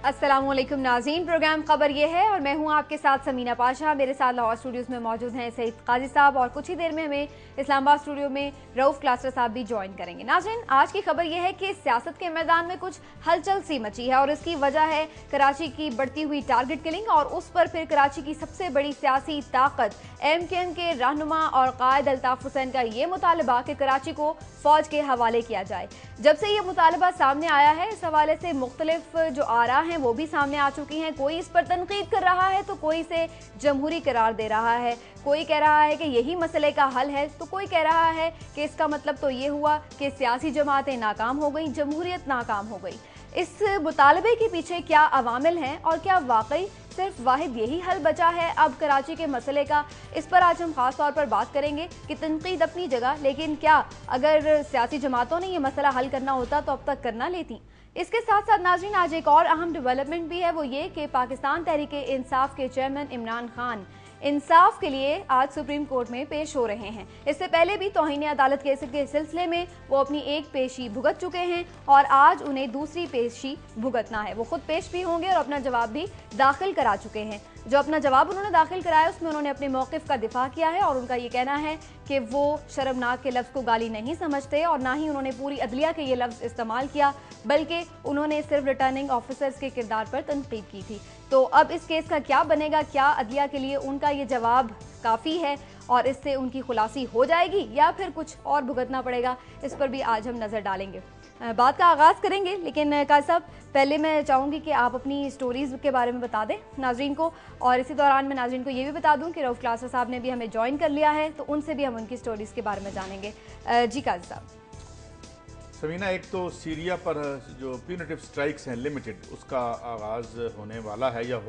अस्सलामुअलैकुम नाज़रीन, प्रोग्राम खबर ये है और मैं हूं आपके साथ समीना पाशा। मेरे साथ लाहौर स्टूडियोज़ में मौजूद हैं सईद काजी साहब और कुछ ही देर में हमें इस्लामाबाद स्टूडियो में रऊफ क्लास्टर साहब भी ज्वाइन करेंगे। नाज़रीन, आज की खबर ये है कि सियासत के मैदान में कुछ हलचल सी मची है और इसकी वजह है कराची की बढ़ती हुई टारगेट किलिंग और उस पर फिर कराची की सबसे बड़ी सियासी ताकत MKM के रहनुमा और कायद अल्ताफ हुसैन का ये मुतालबा कि कराची को फौज के हवाले किया जाए। जब से ये मुतालबा सामने आया है, इस हवाले से मुख्तलिफ जो आरा हैं वो भी सामने आ चुकी हैं। कोई इस पर तनकीद कर रहा है तो कोई इसे जमहूरी करार दे रहा है, कोई कह रहा है कि यही मसले का हल है, तो कोई कह रहा है कि इसका मतलब तो ये हुआ कि सियासी जमातें नाकाम हो गई, जमहूरियत नाकाम हो गई। इस मुतालबे के पीछे क्या अवामिल हैं और क्या वाकई सिर्फ वाहिद यही हल बचा है अब कराची के मसले का? इस पर आज हम खास तौर पर बात करेंगे कि तनकीद अपनी जगह, लेकिन क्या अगर सियासी जमातों ने ये मसला हल करना होता तो अब तक करना लेती। इसके साथ साथ नाज़रीन, आज एक और अहम डेवलपमेंट भी है, वो ये कि पाकिस्तान तहरीक इंसाफ के चेयरमैन इमरान खान इंसाफ के लिए आज सुप्रीम कोर्ट में पेश हो रहे हैं। इससे पहले भी तौहीन अदालत केस के सिलसिले में वो अपनी एक पेशी भुगत चुके हैं और आज उन्हें दूसरी पेशी भुगतना है। वो खुद पेश भी होंगे और अपना जवाब भी दाखिल करा चुके हैं। जो अपना जवाब उन्होंने दाखिल कराया उसमें उन्होंने अपने मौक़िफ़ का दिफा किया है और उनका ये कहना है कि वो शर्मनाक के लफ्ज़ को गाली नहीं समझते और ना ही उन्होंने पूरी अदलिया के ये लफ्ज़ इस्तेमाल किया, बल्कि उन्होंने सिर्फ रिटर्निंग ऑफिसर्स के किरदार पर तनकीद की थी। तो अब इस केस का क्या बनेगा? क्या अदलिया के लिए उनका ये जवाब काफ़ी है और इससे उनकी खुलासी हो जाएगी या फिर कुछ और भुगतना पड़ेगा? इस पर भी आज हम नज़र डालेंगे। बात का आगाज़ करेंगे, लेकिन काजी साहब पहले मैं चाहूँगी कि आप अपनी स्टोरीज़ के बारे में बता दें नाजरीन को, और इसी दौरान मैं नाजरीन को ये भी बता दूँ कि रऊफ क्लास्टर साहब ने भी हमें ज्वाइन कर लिया है, तो उनसे भी हम उनकी स्टोरीज़ के बारे में जानेंगे। जी काजी साहब। समीना, एक तो सीरिया पर जो प्यूनिटिव स्ट्राइक्स हैं लिमिटेड, उसका आगाज़ होने वाला है या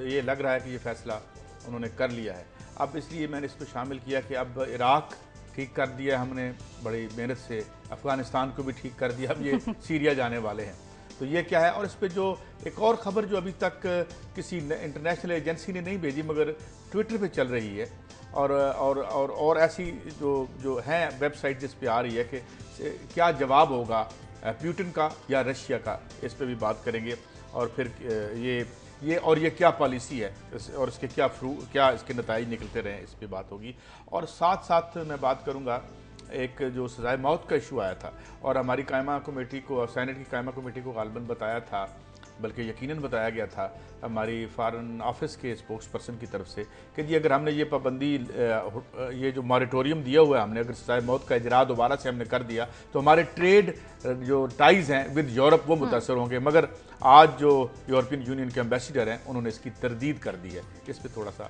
ये लग रहा है कि ये फैसला उन्होंने कर लिया है। अब इसलिए मैंने इसको शामिल किया कि अब इराक़ ठीक कर दिया हमने बड़ी मेहनत से, अफ़गानिस्तान को भी ठीक कर दिया, अब ये सीरिया जाने वाले हैं। तो ये क्या है? और इस पे जो एक और ख़बर जो अभी तक किसी इंटरनेशनल एजेंसी ने नहीं भेजी मगर ट्विटर पे चल रही है और ऐसी जो है वेबसाइट जिस पे आ रही है कि क्या जवाब होगा पुतिन का या रशिया का, इस पे भी बात करेंगे। और फिर ये क्या पॉलिसी है और इसके क्या इसके नताइज निकलते रहे, इस पे बात होगी। और साथ साथ मैं बात करूँगा एक जो सज़ाए मौत का इशू आया था और हमारी कायमा कमेटी को, सेनेट की कायमा कमेटी को गालबन बताया था, बल्कि यकीनन बताया गया था हमारी फॉरेन ऑफिस के स्पोक्स पर्सन की तरफ से कि जी अगर हमने ये पाबंदी, ये जो मॉरेटोरियम दिया हुआ है हमने, अगर सज़ाए मौत का इजरा दोबारा से हमने कर दिया तो हमारे ट्रेड जो टाइज़ हैं विद यूरोप वो मुतासर होंगे। मगर आज जो यूरोपियन यूनियन के एम्बेसडर हैं उन्होंने इसकी तरदीद कर दी है। इस पर थोड़ा सा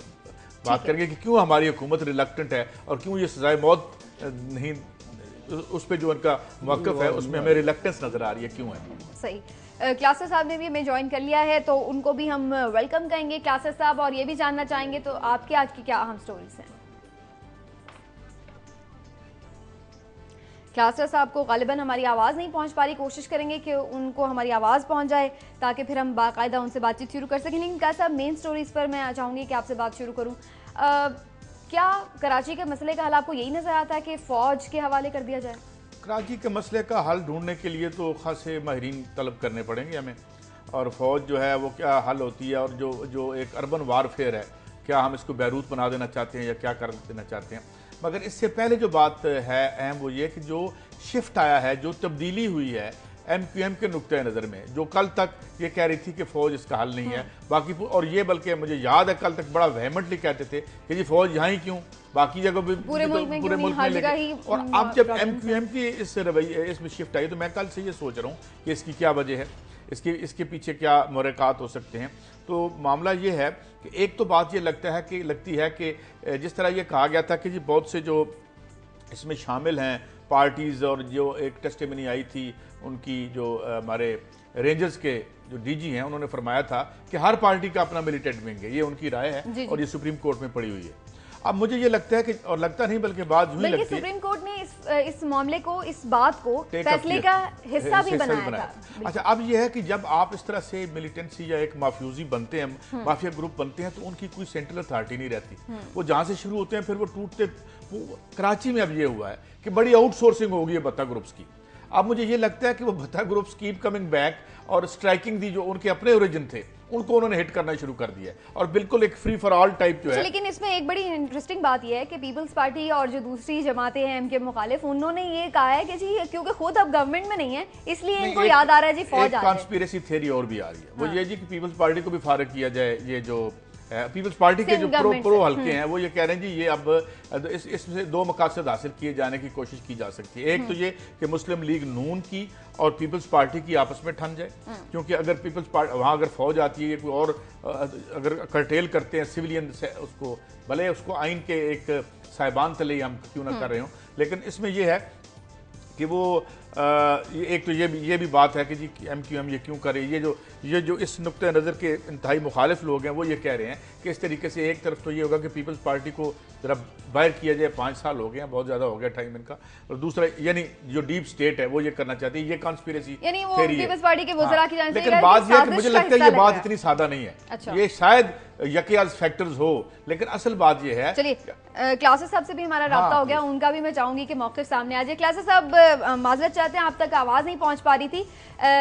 बात करेंगे कि क्यों हमारी हुकूमत रिलक्टेंट है और क्यों ये सज़ाए मौत नहीं, उस पर जो उनका मौक़िफ़ है उसमें हमें रिलक्टेंस नज़र आ रही है, क्यों है? सही। क्लास्टर साहब ने भी हमें ज्वाइन कर लिया है तो उनको भी हम वेलकम कहेंगे क्लास्टर साहब, और ये भी जानना चाहेंगे तो आपके आज की क्या अहम स्टोरीज हैं? क्लास्टर साहब को गालिबन हमारी आवाज़ नहीं पहुंच पा रही, कोशिश करेंगे कि उनको हमारी आवाज़ पहुंच जाए ताकि फिर हम बाकायदा उनसे बातचीत शुरू कर सकें। लेकिन क्लास्टर साहब, मेन स्टोरीज पर मैं चाहूँगी कि आपसे बात शुरू करूँ। क्या कराची के मसले का हल आपको यही नज़र आता है कि फ़ौज के हवाले कर दिया जाए? कराची के मसले का हल ढूंढने के लिए तो खासे माहिरीन तलब करने पड़ेंगे हमें, और फ़ौज जो है वो क्या हल होती है, और जो एक अर्बन वारफेयर है, क्या हम इसको बैरूत बना देना चाहते हैं या क्या कर देना चाहते हैं। मगर इससे पहले जो बात है अहम वो ये कि जो शिफ्ट आया है, जो तब्दीली हुई है MQM के नुक्ते नज़र में, जो कल तक ये कह रही थी कि फ़ौज इसका हल नहीं है बाकी, और ये बल्कि मुझे याद है कल तक बड़ा वेहमेंटली कहते थे कि जी फ़ौज यहाँ ही क्यों, बाकी जगह भी पूरे मुल्क में लेके। और अब जब MQM की इस रवैये इसमें शिफ्ट आई तो मैं कल से ये सोच रहा हूँ कि इसकी क्या वजह है, इसके पीछे क्या मुहर्रिकात हो सकते हैं। तो मामला ये है कि एक तो बात ये लगती है कि जिस तरह ये कहा गया था कि जी बहुत से जो इसमें शामिल हैं पार्टीज़, और जो एक टेस्टिमनी आई थी उनकी जो हमारे रेंजर्स के जो DG हैं उन्होंने फरमाया था कि हर पार्टी का अपना मिलिटेंट विंग है, ये उनकी राय है और ये सुप्रीम कोर्ट में पड़ी हुई है। अब मुझे ये लगता है कि, और लगता नहीं बल्कि बात यूं ही लगती है, सुप्रीम कोर्ट ने इस मामले को, इस बात को फैसले का हिस्सा भी बनाया था। अच्छा, अब ये है कि जब आप इस तरह से मिलिटेंसी या एक माफियोजी बनते हैं, माफिया ग्रुप बनते हैं, तो उनकी कोई सेंट्रल अथॉरिटी नहीं रहती। वो जहां से शुरू होते हैं फिर वो टूटते। कराची में अब ये हुआ है कि बड़ी आउटसोर्सिंग होगी बत्ता ग्रुप्स की। अब मुझे ये लगता है कि वो भत्ता ग्रुप्स कीप कमिंग बैक और स्ट्राइकिंग दी जो उनके अपने ओरिजिन थे उनको उन्होंने हिट करना शुरू कर दिया है और बिल्कुल एक फ्री फॉर ऑल टाइप जो है। लेकिन इसमें एक बड़ी इंटरेस्टिंग बात यह है कि पीपल्स पार्टी और जो दूसरी जमातें हैं एमके मुखालिफ, उन्होंने ये कहा है कि जी क्योंकि खुद अब गवर्नमेंट में नहीं है इसलिए इनको याद आ रहा है जी फौज आ जाए। कॉन्स्पिरेसी थ्योरी और भी आ रही है, वो ये जी कि पीपल्स पार्टी को भी फारिग किया जाए। ये जो पीपल्स पार्टी के जो प्रो हल्के हैं वो ये कह रहे हैं जी ये अब इसमें दो मकासद हासिल किए जाने की कोशिश की जा सकती है। एक तो ये कि मुस्लिम लीग नून की और पीपल्स पार्टी की आपस में ठन जाए, क्योंकि अगर पीपल्स पार्टी वहाँ अगर फौज आती है कोई और अगर कर्टेल करते हैं सिविलियन से उसको, भले उसको आइन के एक साहिबान तले हम क्यों ना कर रहे हो, लेकिन इसमें यह है कि वो एक तो ये भी बात है कि जी MQM ये क्यों करे। ये जो इस नुक्ते नज़र के इंतहाई मुखालिफ लोग हैं वो ये कह रहे हैं कि इस तरीके से एक तरफ तो ये होगा कि पीपल्स पार्टी को ज़रा बाहर किया जाए, 5 साल हो गए हैं, बहुत ज़्यादा हो गया टाइम इनका, और दूसरा यानी जो डीप स्टेट है वो ये करना चाहती है, ये कॉन्स्पिरेसी पीपल्स पार्टी के वज़रा की जानिब से। लेकिन बात यह है कि मुझे लगता है ये बात इतनी सादा नहीं है। अच्छा। ये शायद यकियाज फैक्टर्स हो, लेकिन असल बात ये है। चलिए क्लासेस साहब से भी हमारा राब्ता हो गया, उनका भी मैं चाहूंगी कि मौक़िफ़ सामने आ जाए। क्लासेस साहब माजरत चाहते हैं, आप तक आवाज़ नहीं पहुंच पा रही थी,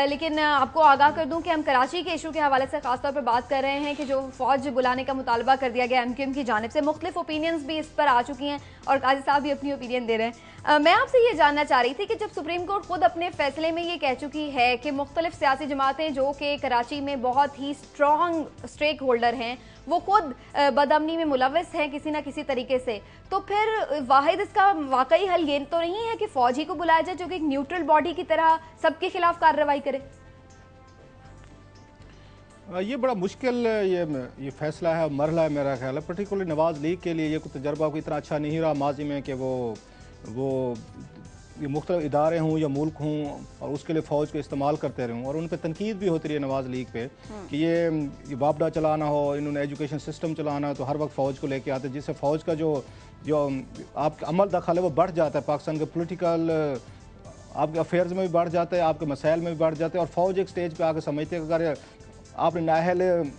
लेकिन आपको आगाह कर दूं कि हम कराची के इशू के हवाले से खासतौर पर बात कर रहे हैं कि जो फौज बुलाने का मुतालबा कर दिया गया MQM की जानिब से, मुख्तलिफ ओपिनियंस भी इस पर आ चुकी हैं और काजी साहब भी अपनी ओपिनियन दे रहे हैं। मैं आपसे ये जानना चाह रही थी कि जब सुप्रीम कोर्ट खुद अपने फैसले में ये कह चुकी है कि मुख्तलिफ सियासी जमातें जो कि कराची में बहुत ही स्ट्रॉन्ग स्टेक होल्डर हैं वो खुद बदअमनी में मुलविस हैं किसी ना किसी तरीके से, तो फिर वाहिद इसका वाकई हल ये तो नहीं है कि फौज ही को बुलाया जाए जो कि एक न्यूट्रल बॉडी की तरह सबके खिलाफ कार्रवाई करे? ये बड़ा मुश्किल ये फैसला है, मरला है मेरा ख्याल है। पर्टिकुलर नवाज़ लीग के लिए ये कोई तजर्बा कोई इतना अच्छा नहीं रहा माजी में कि वो ये मुख्तलिफ इदारे हों या मुल्क हों और उसके लिए फ़ौज को इस्तेमाल करते रहूँ, और उन पर तनकीद भी होती रही है नवाज़ लीग पे कि ये वापडा चलाना हो, इन्होंने एजुकेशन सिस्टम चलाना है तो हर वक्त फ़ौज को लेके आते, जिससे फ़ौज का जो आपका अमल दखल है वो बढ़ जाता है, पाकिस्तान के पोलिटिकल आपके अफेयर्स में भी बढ़ जाता है, आपके मसाइल में भी बढ़ जाते हैं, और फ़ौज एक स्टेज पर आकर समझते हैं कि अगर आपने नाहल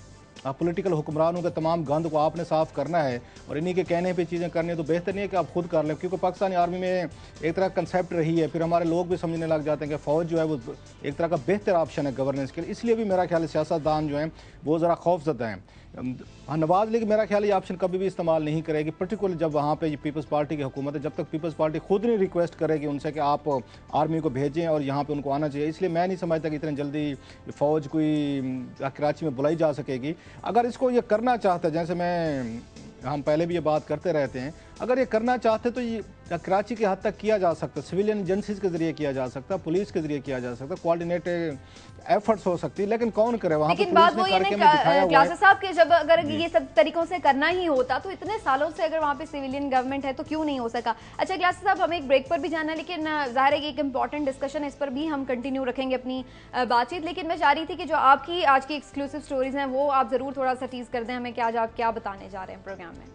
पॉलिटिकल हुक्मरानों के तमाम गंद को आपने साफ़ करना है और इन्हीं के कहने पे चीज़ें करनी है, तो बेहतर नहीं है कि आप खुद कर लें, क्योंकि पाकिस्तानी आर्मी में एक तरह का कंसेप्ट रही है, फिर हमारे लोग भी समझने लग जाते हैं कि फ़ौज जो है वो एक तरह का बेहतर ऑप्शन है गवर्नेंस के लिए। इसलिए भी मेरा ख्याल है सियासतदान जो हैं वो ज़रा खौफजदा हैं। नवाज़ लीग मेरा ख्याल ये ऑप्शन कभी भी इस्तेमाल नहीं करेगी, पर्टिकुलर जब वहाँ पे पीपल्स पार्टी की हुकूमत है, जब तक पीपल्स पार्टी खुद नहीं रिक्वेस्ट करेगी उनसे कि आप आर्मी को भेजें और यहाँ पे उनको आना चाहिए। इसलिए मैं नहीं समझता कि इतनी जल्दी फ़ौज कोई कराची में बुलाई जा सकेगी। अगर इसको ये करना चाहता है, जैसे हम पहले भी ये बात करते रहते हैं, अगर ये करना चाहते तो ये कराची के हद तक किया जा सकता, सिविलियन एजेंसीज के जरिए किया जा सकता, पुलिस के जरिए किया जा सकता, कोऑर्डिनेटेड एफर्ट्स हो सकती है, लेकिन कौन करे वहाँ पे? बात वो ये क्लासेस साहब के जब अगर ये सब तरीकों से करना ही होता तो इतने सालों से अगर वहाँ पे सिविलियन गवर्नमेंट है तो क्यों नहीं हो सका? अच्छा क्लासेस साहब, हमें एक ब्रेक पर भी जाना है, लेकिन जाहिर है कि एक इंपॉर्टेंट डिस्कशन, इस पर भी हम कंटिन्यू रखेंगे अपनी बातचीत, लेकिन मैं चाह रही थी कि जो आपकी आज की एक्सक्लूसिव स्टोरीज हैं वो आप जरूर थोड़ा सा टीज कर दें हमें, क्या आप क्या बताने जा रहे हैं प्रोग्राम में?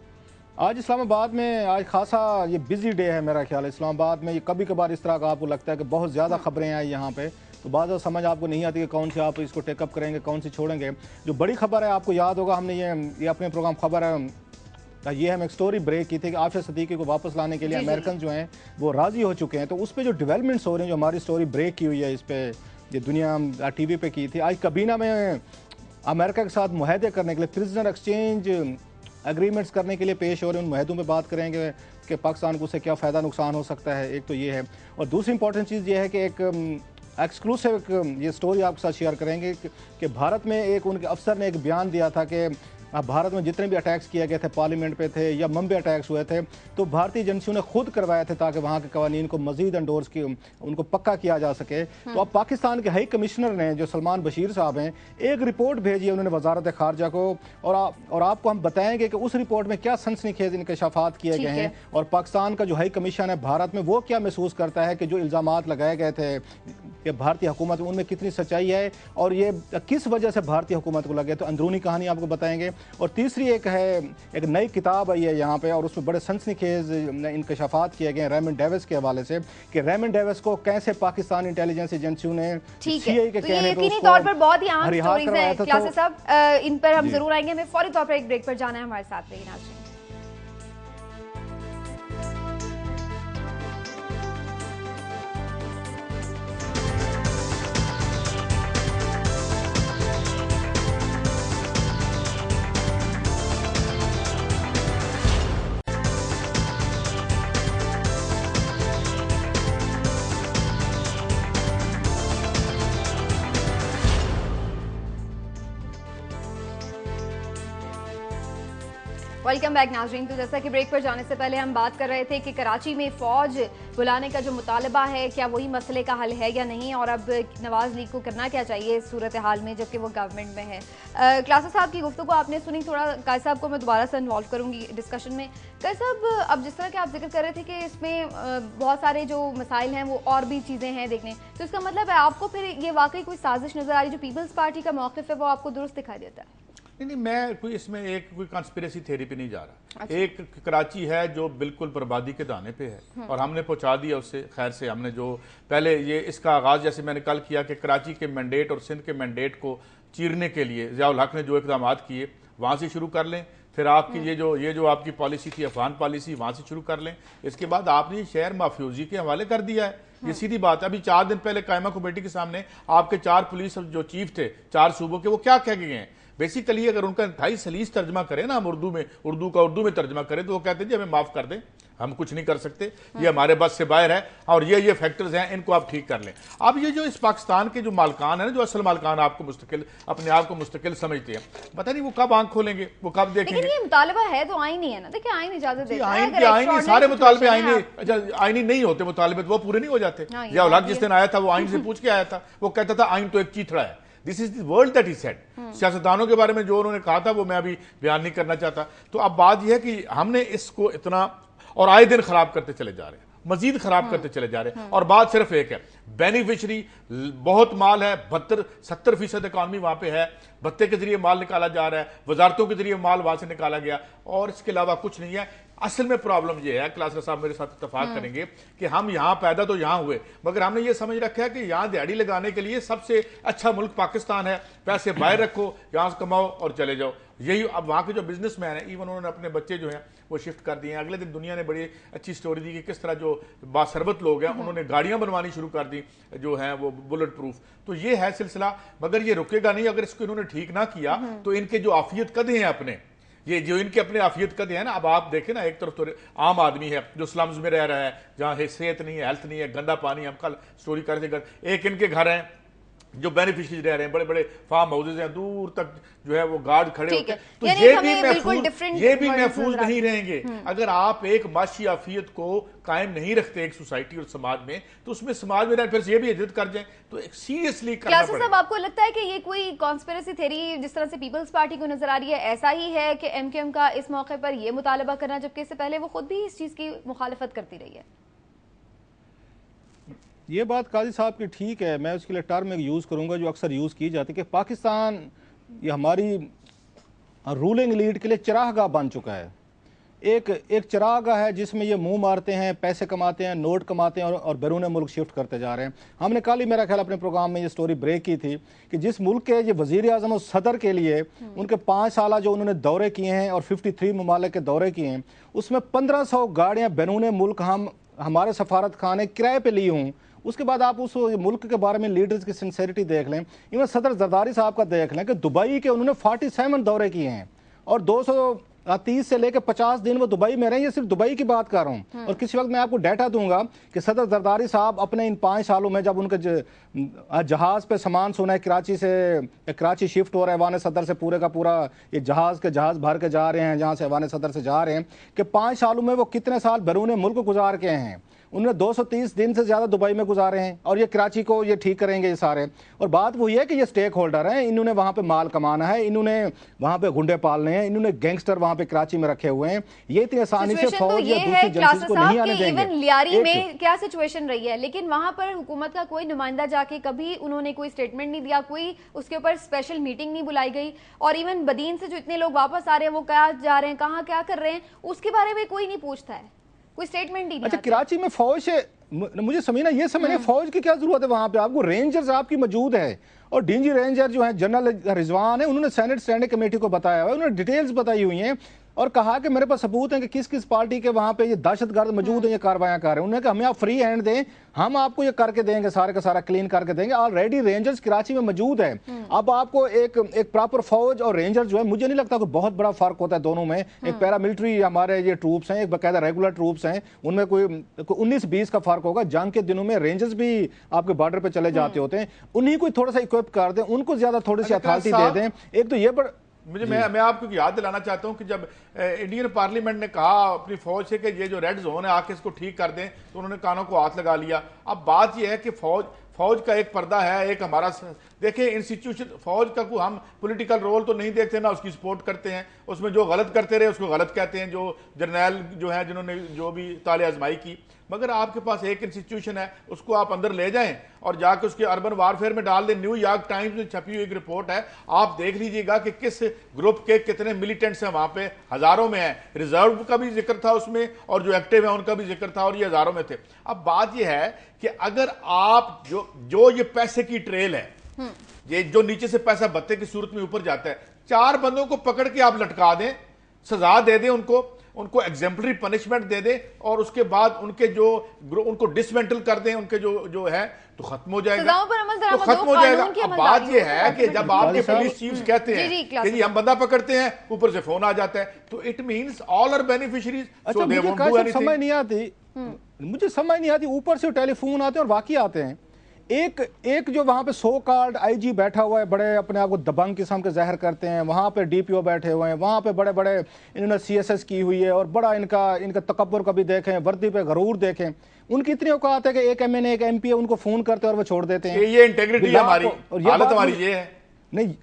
आज इस्लामाबाद में आज खासा ये बिजी डे है मेरा ख्याल है। इस्लामाबाद में ये कभी कभार इस तरह का आपको लगता है कि बहुत ज़्यादा खबरें आई यहाँ पे, तो बाद समझ आपको नहीं आती कि कौन सी आप इसको टेकअप करेंगे, कौन सी छोड़ेंगे। जो बड़ी खबर है, आपको याद होगा हमने ये अपने प्रोग्राम खबर है ये हम एक स्टोरी ब्रेक की थी कि आफिया सदीकी को वापस लाने के लिए अमेरिकन जो हैं वो राज़ी हो चुके हैं। तो उस पर जो डेवलपमेंट्स हो रही हैं, जो हमारी स्टोरी ब्रेक की हुई है इस पर, ये दुनिया TV पे की थी। आज कबीना में अमेरिका के साथ मुआहदे करने के लिए, प्रिजनर एक्सचेंज एग्रीमेंट्स करने के लिए पेश हो रहे हैं। उन मुआहदों पे बात करेंगे कि पाकिस्तान को उससे क्या फ़ायदा नुकसान हो सकता है, एक तो ये है। और दूसरी इंपॉर्टेंट चीज़ ये है कि एक एक्सक्लूसिव ये स्टोरी आपके साथ शेयर करेंगे कि भारत में एक उनके अफसर ने एक बयान दिया था कि भारत में जितने भी अटैक्स किए गए थे, पार्लियामेंट पे थे या मुंबई अटैक्स हुए थे, तो भारतीय एजेंसियों ने खुद करवाए थे ताकि वहाँ के कवानीन को मजीद एंडोर्स की उनको पक्का किया जा सके। तो अब पाकिस्तान के हाई कमिश्नर ने, जो सलमान बशीर साहब हैं, एक रिपोर्ट भेजी है उन्होंने वजारत खारजा को, और आपको हम बताएंगे कि उस रिपोर्ट में क्या सनसनीखेज इंकशाफात किए गए हैं और पाकिस्तान का जो हाई कमीशन है भारत में वो क्या महसूस करता है कि जो इल्ज़ामात लगाए गए थे कि भारतीय हुकूमत में, उनमें कितनी सच्चाई है और ये किस वजह से भारतीय हुकूमत को लगे। तो अंदरूनी कहानी आपको बताएंगे। और तीसरी एक नई किताब आई है यहाँ पे, और उसमें बड़े सनसनीखेज इंकशाफात किए गए रेमंड डेविस के हवाले से कि रेमंड डेविस को कैसे पाकिस्तान इंटेलिजेंस एजेंसियों ने CIA के कहने पे उसको तौर पर बहुत ही आम स्टोरीज हैं। क्लासेस साहब इन पर हम जरूर आएंगे, हमें फौरी तौर पर एक ब्रेक पर जाना है, हमारे साथ रहिए नाज़रीन। वेलकम बैक नाज़रीन। तो जैसा कि ब्रेक पर जाने से पहले हम बात कर रहे थे कि कराची में फ़ौज बुलाने का जो मुतालबा है क्या वही मसले का हल है या नहीं, और अब नवाज लीग को करना क्या चाहिए इस सूरत हाल में जबकि वो गवर्नमेंट में है। क्लासा साहब की गुफ्तगू आपने सुनी, थोड़ा कायद साहब को मैं दोबारा से इन्वॉल्व करूँगी डिस्कशन में। कायद साहब, अब जिस तरह के आप जिक्र कर रहे थे कि इसमें बहुत सारे जो मसाइल हैं वो और भी चीज़ें हैं देखने, तो इसका मतलब है आपको फिर ये वाकई कोई साजिश नज़र आ रही, जो पीपल्स पार्टी का मौक़िफ़ है वो आपको दुरुस्त दिखाई देता है? नहीं, मैं कोई इसमें कोई कॉन्स्पिरेसी थ्योरी पे नहीं जा रहा। अच्छा। एक कराची है जो बिल्कुल बर्बादी के दाने पे है और हमने पहुंचा दिया उससे। खैर से हमने जो पहले ये इसका आगाज जैसे मैंने कल किया कि कराची के मैंडेट और सिंध के मैंडेट को चीरने के लिए ज़ियाउल हक ने जो इकदाम किए वहाँ से शुरू कर लें। फिर आपकी ये जो आपकी पॉलिसी थी अफगान पॉलिसी, वहाँ से शुरू कर लें। इसके बाद आपने शहर माफियोजी के हवाले कर दिया है। ये सीधी बात है। अभी 4 दिन पहले कायमा कमेटी के सामने आपके 4 पुलिस जो चीफ थे 4 सूबों के, वो क्या कह गए हैं? बेसिकली अगर उनका इंतहाई सलीस तर्जमा करें ना, हम उर्दू में तर्जमा करें तो वो कहते हैं जी हमें माफ कर दें, हम कुछ नहीं कर सकते, ये हमारे बस से बाहर है और ये फैक्टर्स हैं, इनको आप ठीक कर लें। अब ये जो इस पाकिस्तान के जो मालकान है ना, जो असल मालकान आपको मुस्तकिल अपने आप को मुस्तकिल समझते हैं, पता नहीं वो कब आंख खोलेंगे, वो कब देखेंगे। लेकिन ये मुतालबा है तो आईनी है ना, देखिए आईन इजाजत देता है। आईनी सारे मुतालबे आईनी नहीं होते, मुतालबे वो पूरे नहीं हो जाते। ज़ियाउल हक जिस दिन आया था वो आईन से पूछ के आया था, वो कहता था आईन तो एक चीथड़ा है। This is the world that he said. सियासतदानों के बारे में जो उन्होंने कहा था वो मैं अभी बयान नहीं करना चाहता। तो अब बात यह है कि हमने इसको इतना और आए दिन खराब करते चले जा रहे हैं, मजीद खराब करते चले जा रहे हैं। और बात सिर्फ एक है, बेनिफिशरी बहुत माल है, 72-70% इकॉनमी वहां पे है, भत्ते के जरिए माल निकाला जा रहा है, वजारतों के जरिए माल वहां से निकाला गया, और इसके अलावा कुछ नहीं है। असल में प्रॉब्लम यह है, क्लासा साहब मेरे साथ इत्तेफाक करेंगे कि हम यहां पैदा तो यहां हुए, मगर हमने ये समझ रखा है कि यहां दिहाड़ी लगाने के लिए सबसे अच्छा मुल्क पाकिस्तान है, पैसे बाहर रखो, यहां से कमाओ और चले जाओ। यही अब वहां के जो बिजनेसमैन है, इवन उन्होंने अपने बच्चे जो हैं वो शिफ्ट कर दिए हैं। अगले दिन दुनिया ने बड़ी अच्छी स्टोरी दी कि किस तरह जो बासरबत लोग हैं उन्होंने गाड़ियां बनवानी शुरू कर दी जो हैं वो बुलेट प्रूफ। तो ये है सिलसिला, मगर ये रुकेगा नहीं अगर इसको इन्होंने ठीक ना किया। तो इनके जो आफियत कदे हैं अपने, ये जो इनके अपने आफियत कदे हैं ना, अब आप देखें ना, एक तरफ तो आम आदमी है जो स्लम्स में रह रहा है, जहां सेहत नहीं है, हेल्थ नहीं है, गंदा पानी, हम कल स्टोरी कर रहे थे। एक इनके घर हैं जो बेनिफिशरीज रह रहे हैं, बड़े बड़े फार्म हाउसेज हैं, दूर तक जो है वो गार्ड खड़े होते हैं। तो ये भी महफूज नहीं रहेंगे अगर आप एक माशी आफियत को कायम नहीं रखते एक सोसाइटी और समाज में, तो उसमें समाज में फिर ये भी इज्जत कर जाए तो एक सीरियसली करना पड़ेगा। साहब, आपको लगता है कि ये कोई कॉन्स्पिरेसी थ्योरी जिस तरह से पीपल्स पार्टी को नजर आ रही है, ऐसा ही है कि एमकेएम का इस मौके पर यह मुतालबा करना, जबकि इससे पहले वो खुद भी इस चीज की मुखालफत करती रही है? ये बात काजी साहब की ठीक है, मैं उसके लिए टर्म यूज़ करूंगा जो अक्सर यूज़ की जाती है कि पाकिस्तान ये हमारी रूलिंग लीड के लिए चरागाह बन चुका है। एक चरागाह है जिसमें ये मुंह मारते हैं, पैसे कमाते हैं, नोट कमाते हैं और बैरून मुल्क शिफ्ट करते जा रहे हैं। हमने कल ही मेरा ख्याल अपने प्रोग्राम में ये स्टोरी ब्रेक की थी कि जिस मुल्क के ये वज़ीर आज़म और सदर के लिए उनके 5 साल जो उन्होंने दौरे किए हैं और 53 ममालिक के दौरे किए हैं, उसमें 1500 गाड़ियाँ बैरून मुल्क हमारे सफारत खाने किराए पर ली हूँ। उसके बाद आप उस मुल्क के बारे में लीडर्स की सिंसेरिटी देख लें, इवन सदर जरदारी साहब का देख लें कि दुबई के उन्होंने 47 दौरे किए हैं और 230 से लेकर 50 दिन वो दुबई में रहे। ये सिर्फ दुबई की बात कर रहा हूँ। और किसी वक्त मैं आपको डाटा दूंगा कि सदर जरदारी साहब अपने इन 5 सालों में जब उनके जहाज पे सामान सुना है, कराची शिफ्ट हो रहा है ऐवान सदर से, पूरे का पूरा ये जहाज भर के जा रहे हैं जहाँ से ऐवान सदर से जा रहे हैं, कि 5 सालों में वो कितने साल बैरून मुल्क गुजार के हैं। उन्होंने 230 दिन से ज़्यादा दुबई में गुजारे हैं और ये कराची को ये ठीक करेंगे ये सारे। और बात वही है कि ये स्टेक होल्डर हैं, इन्होंने वहाँ पे माल कमाना है, इन्होंने वहाँ पे गुंडे पालने हैं, इन्होंने गैंगस्टर वहाँ पे कराची में रखे हुए हैं। ये इतनी आसानी से फौज या दूसरी एजेंसीज को नहीं आने देंगे। इवन लियारी में क्या सिचुएशन रही है, लेकिन वहाँ पर हुकूमत का कोई नुमाइंदा जाके कभी उन्होंने कोई स्टेटमेंट नहीं दिया, कोई उसके ऊपर स्पेशल मीटिंग नहीं बुलाई गई। और इवन बदीन से जो इतने लोग वापस आ रहे हैं वो क्या जा रहे हैं, कहाँ क्या कर रहे हैं, उसके बारे में कोई नहीं पूछता है, कोई स्टेटमेंट ही नहीं। अच्छा, कराची में फौज से मुझे समझना ये समझिए फौज की क्या जरूरत है वहां पे? आपको रेंजर्स आपकी मौजूद है और डीजी रेंजर जो है जनरल रिजवान है, उन्होंने सेनेट स्टैंडिंग कमेटी को बताया हुआ है, उन्होंने डिटेल्स बताई हुई हैं और कहा कि मेरे पास सबूत है कि किस किस पार्टी के वहां पे ये दहशतगर्द मौजूद है, ये कार्रवाइयां कर रहे हैं। उन्होंने कहा हमें आप फ्री हैंड दें, हम आपको ये करके देंगे, सारे का सारा क्लीन करके देंगे। ऑलरेडी रेंजर्स कराची में मौजूद है। अब आपको एक प्रॉपर फौज और रेंजर जो है, मुझे नहीं लगता कोई बहुत बड़ा फर्क होता है दोनों में। एक पैरामिलिट्री हमारे ये ट्रूप्स हैं, एक बाकायदा रेगुलर ट्रूप्स हैं, उनमें कोई 19-20 का फर्क होगा। जंग के दिनों में रेंजर्स भी आपके बॉर्डर पे चले जाते होते हैं, उन्हीं को थोड़ा सा इक्विप कर दें, उनको ज्यादा थोड़ी सी अथॉरिटी दे दें। एक तो ये मैं आपको याद दिलाना चाहता हूं कि जब इंडियन पार्लियामेंट ने कहा अपनी फौज से कि ये जो रेड जोन है आके इसको ठीक कर दें, तो उन्होंने कानों को हाथ लगा लिया। अब बात यह है कि फौज का एक पर्दा है, एक हमारा देखिए इंस्टीट्यूशन, फौज का कोई हम पॉलिटिकल रोल तो नहीं देखते ना, उसकी सपोर्ट करते हैं, उसमें जो गलत करते रहे उसको गलत कहते हैं, जो जर्नैल जो है जिन्होंने जो भी ताले आजमाई की, मगर आपके पास एक इंस्टीट्यूशन है, उसको आप अंदर ले जाएं और जाके उसके अर्बन वारफेयर में डाल दें। न्यूयॉर्क टाइम्स में छपी हुई एक रिपोर्ट है, आप देख लीजिएगा कि किस ग्रुप के कितने मिलिटेंट्स हैं वहां पे, हजारों में है। रिजर्व का भी जिक्र था उसमें और जो एक्टिव है उनका भी जिक्र था, और ये हजारों में थे। अब बात यह है कि अगर आप जो ये पैसे की ट्रेल है, ये जो नीचे से पैसा भत्ते की सूरत में ऊपर जाता है, 4 बंदों को पकड़ के आप लटका दें, सजा दे दें, उनको एग्जाम्पलरी पनिशमेंट दे दें, और उसके बाद उनको डिसमेंटल कर दें, उनके जो है तो खत्म हो जाएगा, तो खत्म हो जाएगा। अब बात यह है कि जब आपके पुलिस चीफ्स कहते हैं कि जी हम बंदा पकड़ते हैं, ऊपर से फोन आ जाता है, तो it means all are beneficiaries, so they won't do anything. समझ नहीं आती, मुझे समझ नहीं आती, ऊपर से टेलीफोन आते हैं और वाकई आते हैं। एक जो वहां पे सो कॉल्ड आईजी बैठा हुआ है, बड़े अपने आप को दबंग किस्म के जहर करते हैं, वहां पे डीपीओ बैठे हुए हैं, वहां पे बड़े बड़े इन्होंने सीएसएस की हुई है, और बड़ा इनका तकब्बुर कभी देखें, वर्दी पे गरूर देखें। उनकी इतनी औकात है कि एक एमएनए एक एमपी उनको फोन करते हैं और वो छोड़ देते हैं। ये इंटेग्रिटी हमारी हालत हमारी ये है नहीं,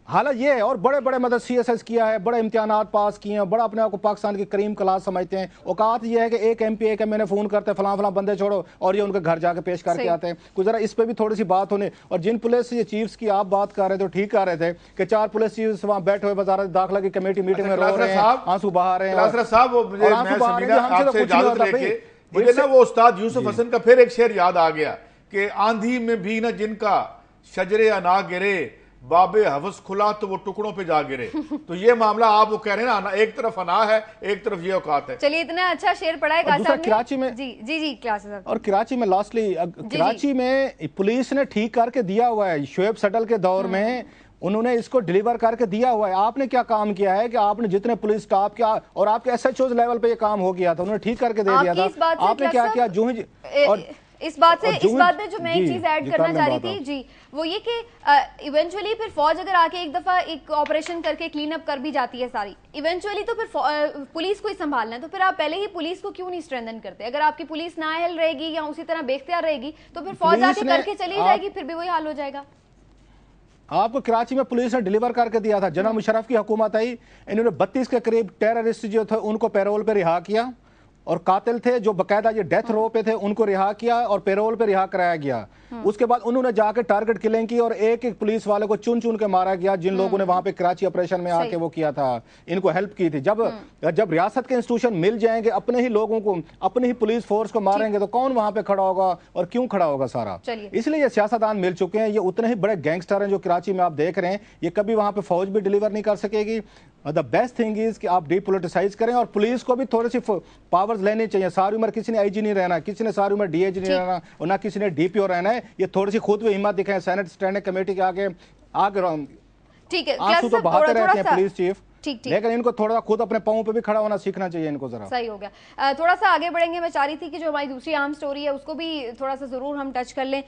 हालात ये है। और बड़े बड़े मतलब सीएसएस किया है, बड़े इम्तिहानात पास किए हैं, बड़ा अपने आप को पाकिस्तान की करीम क्लास समझते हैं। औकात ये है कि एक एमपी एक एमएनए फोन करते हैं, फलां बंदे छोड़ो, और ये उनके घर जाके पेश करके आते हैं। कुछ जरा इस पे भी थोड़ी सी बात होने। और जिन पुलिस चीफ्स की आप बात कर रहे थे, तो ठीक कर रहे थे कि 4 पुलिस चीफ्स वहां बैठे हुए वजारत दाखिला की कमेटी मीटिंग में रो रहे हैं, आंसू बहा रहे हैं। मुझे ना वो उस्ताद यूसुफ हसन का फिर एक शेर याद आ गया कि आंधी में भी ना जिनका शजरे अना गिरे, बाबे हवस खुला तो वो टुकड़ों पे जा गिरे। तो ये मामला आप वो कह रहे हैं ना, एक तरफ अना है, एक तरफ ये औकात है। चलिए, इतना अच्छा शेर पढ़ा है कराची में, जी क्लास, और कराची में लास्टली कराची में पुलिस ने ठीक करके दिया हुआ है। शुएब सटल के दौर में उन्होंने इसको डिलीवर करके दिया हुआ है। आपने क्या काम किया है कि आपने जितने पुलिस स्टाफ किया, और आपके एसएचओ लेवल पे ये काम हो गया था, उन्होंने ठीक करके दे दिया था। आपने क्या किया जो ही, और इस बात में जो मैं एक चीज ऐड करना चाह रही थी जी, वो ये कि इवेंचुअली फिर फौज अगर आके एक दफा एक ऑपरेशन करके क्लीन अप कर भी जाती है सारी, इवेंचुअली तो फिर पुलिस को ही संभालना है। तो फिर आप पहले ही पुलिस को क्यों नहीं स्ट्रेंथन करते? अगर आपकी पुलिस नाअहल रहेगी या उसी तरह बेख्तियार रहेगी, तो फिर फौज आके करके चली जाएगी, फिर भी वही हाल हो जाएगा। आपको कराची में पुलिस ने डिलीवर करके दिया था। जनरल मुशर्रफ की हुकूमत आई, इन्होंने 32 के करीब टेररिस्ट जो थे उनको पैरोल पे रिहा किया, और कातिल थे जो बकायदा ये डेथ रो पे थे उनको रिहा किया और पेरोल पे रिहा कराया गया। उसके बाद उन्होंने जाकर टारगेट किलिंग की और एक एक पुलिस वाले को चुन चुन के मारा गया, जिन लोगों ने वहां पे कराची ऑपरेशन में आके वो किया था, इनको हेल्प की थी। जब रियासत के इंस्टीट्यूशन मिल जाएंगे, अपने ही लोगों को, अपनी ही पुलिस फोर्स को मारेंगे, तो कौन वहां पे खड़ा होगा और क्यों खड़ा होगा सारा। इसलिए ये सियासतदान मिल चुके हैं, ये उतने ही बड़े गैंगस्टर हैं जो कराची में आप देख रहे हैं। ये कभी वहां पे फौज भी डिलीवर नहीं कर सकेगी। द बेस्ट थिंग इज कि आप डीपोलिटिसाइज करें, और पुलिस को भी थोड़ी सी पावर्स लेनी चाहिए। सारी उम्र किसी ने आईजी नहीं रहना, किसी ने सारी उम्र डीएजी नहीं रहना, और ना किसी ने डीपीओ रहना है। ये थोड़ी सी खुद भी हिम्मत दिखाएं, सेनेट स्टैंडिंग कमेटी के आगे ठीक है, आंसू तो बहाते रहते हैं पुलिस चीफ, ठीक, लेकिन इनको थोड़ा खुद अपने पांव पे भी खड़ा होना सीखना चाहिए इनको जरा। सही हो गया। थोड़ा सा आगे बढ़ेंगे। मैं चाह रही थी कि जो हमारी दूसरी आम स्टोरी है उसको भी थोड़ा सा जरूर हम टच कर लें।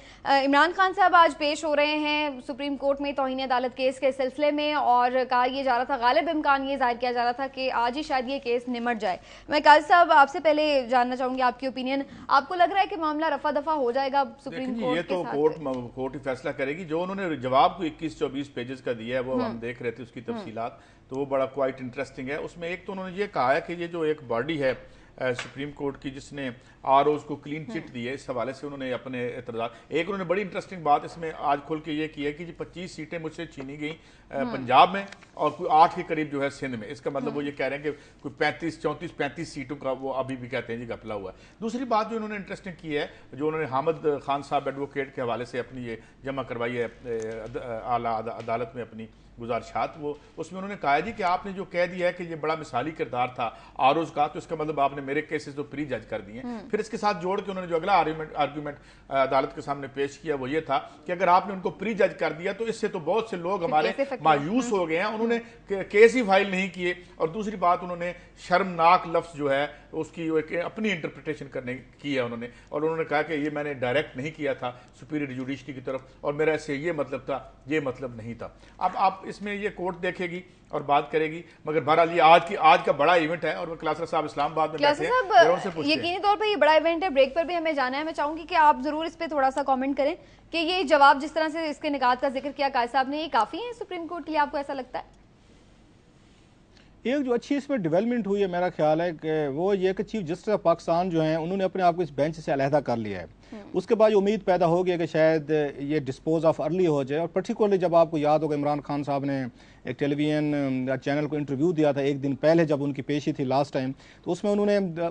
इमरान खान साहब आज पेश हो रहे हैं सुप्रीम कोर्ट में तौहीन अदालत केस के सिलसिले में, और कहा यह जा रहा था, गालिब इम्कान ये जाहिर किया जा रहा था कि आज ही शायद ये केस निमट जाए। मैं काजी साहब आपसे पहले जानना चाहूंगी आपकी ओपिनियन, आपको लग रहा है कि मामला रफा दफा हो जाएगा सुप्रीम कोर्ट? ये तो कोर्ट ही फैसला करेगी। जो उन्होंने जवाब को 21-24 पेजेस का दिया है, वो हम देख रहे थे उसकी तफसीलात, तो वो बड़ा क्वाइट इंटरेस्टिंग है। उसमें एक तो उन्होंने ये कहा है कि ये जो एक बॉडी है सुप्रीम कोर्ट की जिसने आरओज को क्लीन चिट दी है, इस हवाले से उन्होंने अपने एतराज़, एक उन्होंने बड़ी इंटरेस्टिंग बात इसमें आज खुल के ये की है कि 25 सीटें मुझसे छीनी गई पंजाब में, और कोई 8 के करीब जो है सिंध में। इसका मतलब वो ये कह रहे हैं कि कोई 35-34-35 सीटों का वो अभी भी कहते हैं जी घपला हुआ है। दूसरी बात जो उन्होंने इंटरेस्टिंग की है, जो उन्होंने हामिद खान साहब एडवोकेट के हवाले से अपनी ये जमा करवाई है आला अदालत में अपनी गुजारिशात, वो उसमें उन्होंने कहा जी कि आपने जो कह दिया है कि ये बड़ा मिसाली किरदार था आरोज का, तो इसका मतलब आपने मेरे केसेस तो प्री जज कर दिए। फिर इसके साथ जोड़ के उन्होंने जो अगला आर्गूमेंट अदालत के सामने पेश किया वो ये था कि अगर आपने उनको प्री जज कर दिया तो इससे तो बहुत से लोग हमारे मायूस हो गए हैं। उन्होंने उन्होंने केस ही फाइल नहीं किए, और दूसरी बात उन्होंने शर्मनाक लफ्ज जो है उसकी एक अपनी इंटरप्रिटेशन करने की है उन्होंने, और उन्होंने कहा कि ये मैंने डायरेक्ट नहीं किया था सुपीरियर जुडिशरी की तरफ, और मेरा इससे ये मतलब था, ये मतलब नहीं था। अब आप इसमें ये कोर्ट देखेगी और बात करेगी, मगर बहरहाल ये आज का बड़ा इवेंट है, और क्लासरा साहब इस्लामाबाद में बैठे हैं, यकीनी तौर पर ये बड़ा इवेंट है। ब्रेक पर भी हमें जाना है, मैं चाहूंगी कि आप जरूर इस पे थोड़ा सा कमेंट करें कि ये जवाब जिस तरह से इसके निकात का जिक्र किया कायद साहब ने, ये काफी है सुप्रीम कोर्ट के लिए, आपको ऐसा लगता है? एक जो अच्छी इसमें डेवलपमेंट हुई है मेरा ख्याल है कि वो ये कि चीफ जस्टिस ऑफ पाकिस्तान जो हैं उन्होंने अपने आप को इस बेंच से अलहदा कर लिया है। उसके बाद उम्मीद पैदा हो गई कि शायद ये डिस्पोज ऑफ अर्ली हो जाए, और पर्टिकुलरली जब आपको याद होगा इमरान खान साहब ने एक टेलीविजन चैनल को इंटरव्यू दिया था एक दिन पहले जब उनकी पेशी थी लास्ट टाइम, तो उसमें उन्होंने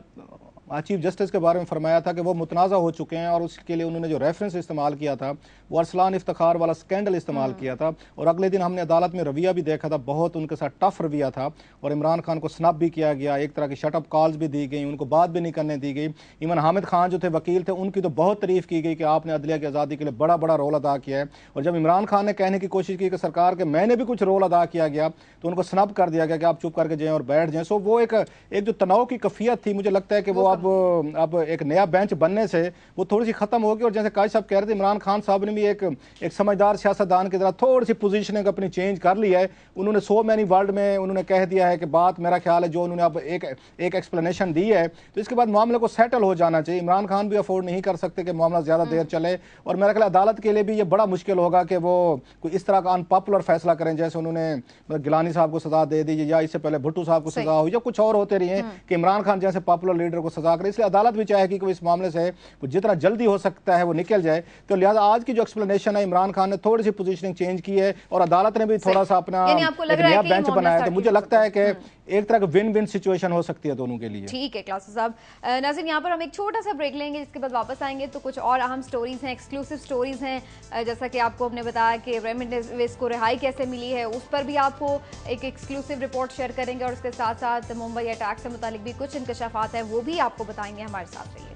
चीफ जस्टिस के बारे में फरमाया था कि वो मुतनाज़ा हो चुके हैं, और उसके लिए उन्होंने जो रेफरेंस इस्तेमाल किया था वो अरसलान इफ्तिखार वाला स्कैंडल इस्तेमाल किया था, और अगले दिन हमने अदालत में रवैया भी देखा था, बहुत उनके साथ टफ रवैया था, और इमरान खान को स्नब भी किया गया, एक तरह की शटअप कॉल्स भी दी गई, उनको बात भी नहीं करने दी गई। इवन हामिद खान जो थे वकील थे, उनकी तो बहुत तारीफ की गई कि आपने अदलिया की आज़ादी के लिए बड़ा बड़ा रोल अदा किया है, और जब इमरान खान ने कहने की कोशिश की कि सरकार के मैंने भी कुछ रोल अदा किया गया, तो उनको स्नब कर दिया गया कि आप चुप करके जाएं और बैठ जाएं। सो वो एक जो तनाव की कैफियत थी, मुझे लगता है कि वो अब एक नया बेंच बनने से वो थोड़ी सी खत्म होगी। और जैसे काजी साहब कह रहे थे, इमरान खान साहब ने भी एक समझदार सियासतदान की तरह थोड़ी सी पोजीशनिंग अपनी चेंज कर ली है। उन्होंने सो मैनी वर्ल्ड में उन्होंने कह दिया है कि बात, मेरा ख्याल है जो उन्होंने अब एक एक्सप्लेनेशन दी है, तो इसके बाद मामले को सेटल हो जाना चाहिए। इमरान खान भी अफोर्ड नहीं कर सकते कि मामला ज्यादा देर चले, और मेरा ख्याल अदालत के लिए भी ये बड़ा मुश्किल होगा कि वो कोई इस तरह का अनपॉपुलर फैसला करें जैसे उन्होंने गिलानी साहब को सजा दे दी, या इससे पहले भुट्टो साहब को सजा हुई, या कुछ और होते रही हैं कि इमरान खान जैसे पॉपुलर लीडर को सजा करें। इसलिए अदालत भी चाहेगी कि इस मामले से वो जितना जल्दी हो सकता है वो निकल जाए। तो लिहाजा आज की जो एक्सप्लेनेशन है, इमरान खान ने थोड़ी सी पोजीशनिंग चेंज की है, और अदालत ने भी थोड़ा सा अपना एक नया बेंच बनाया, तो मुझे लगता है कि एक तरह का विन विन सिचुएशन हो सकती है दोनों के लिए। ठीक है क्लास साहब। नाज़रीन, यहाँ पर हम एक छोटा सा ब्रेक लेंगे, जिसके बाद वापस आएंगे तो कुछ और अहम स्टोरीज हैं, एक्सक्लूसिव स्टोरीज हैं, जैसा कि आपको हमने बताया कि रेमंड डेविस को रिहाई कैसे मिली है, उस पर भी आपको एक एक्सक्लूसिव रिपोर्ट शेयर करेंगे, और उसके साथ साथ मुंबई अटैक से मुतालिक भी कुछ इंकशाफात है वो भी आपको बताएंगे। हमारे साथ रहिए।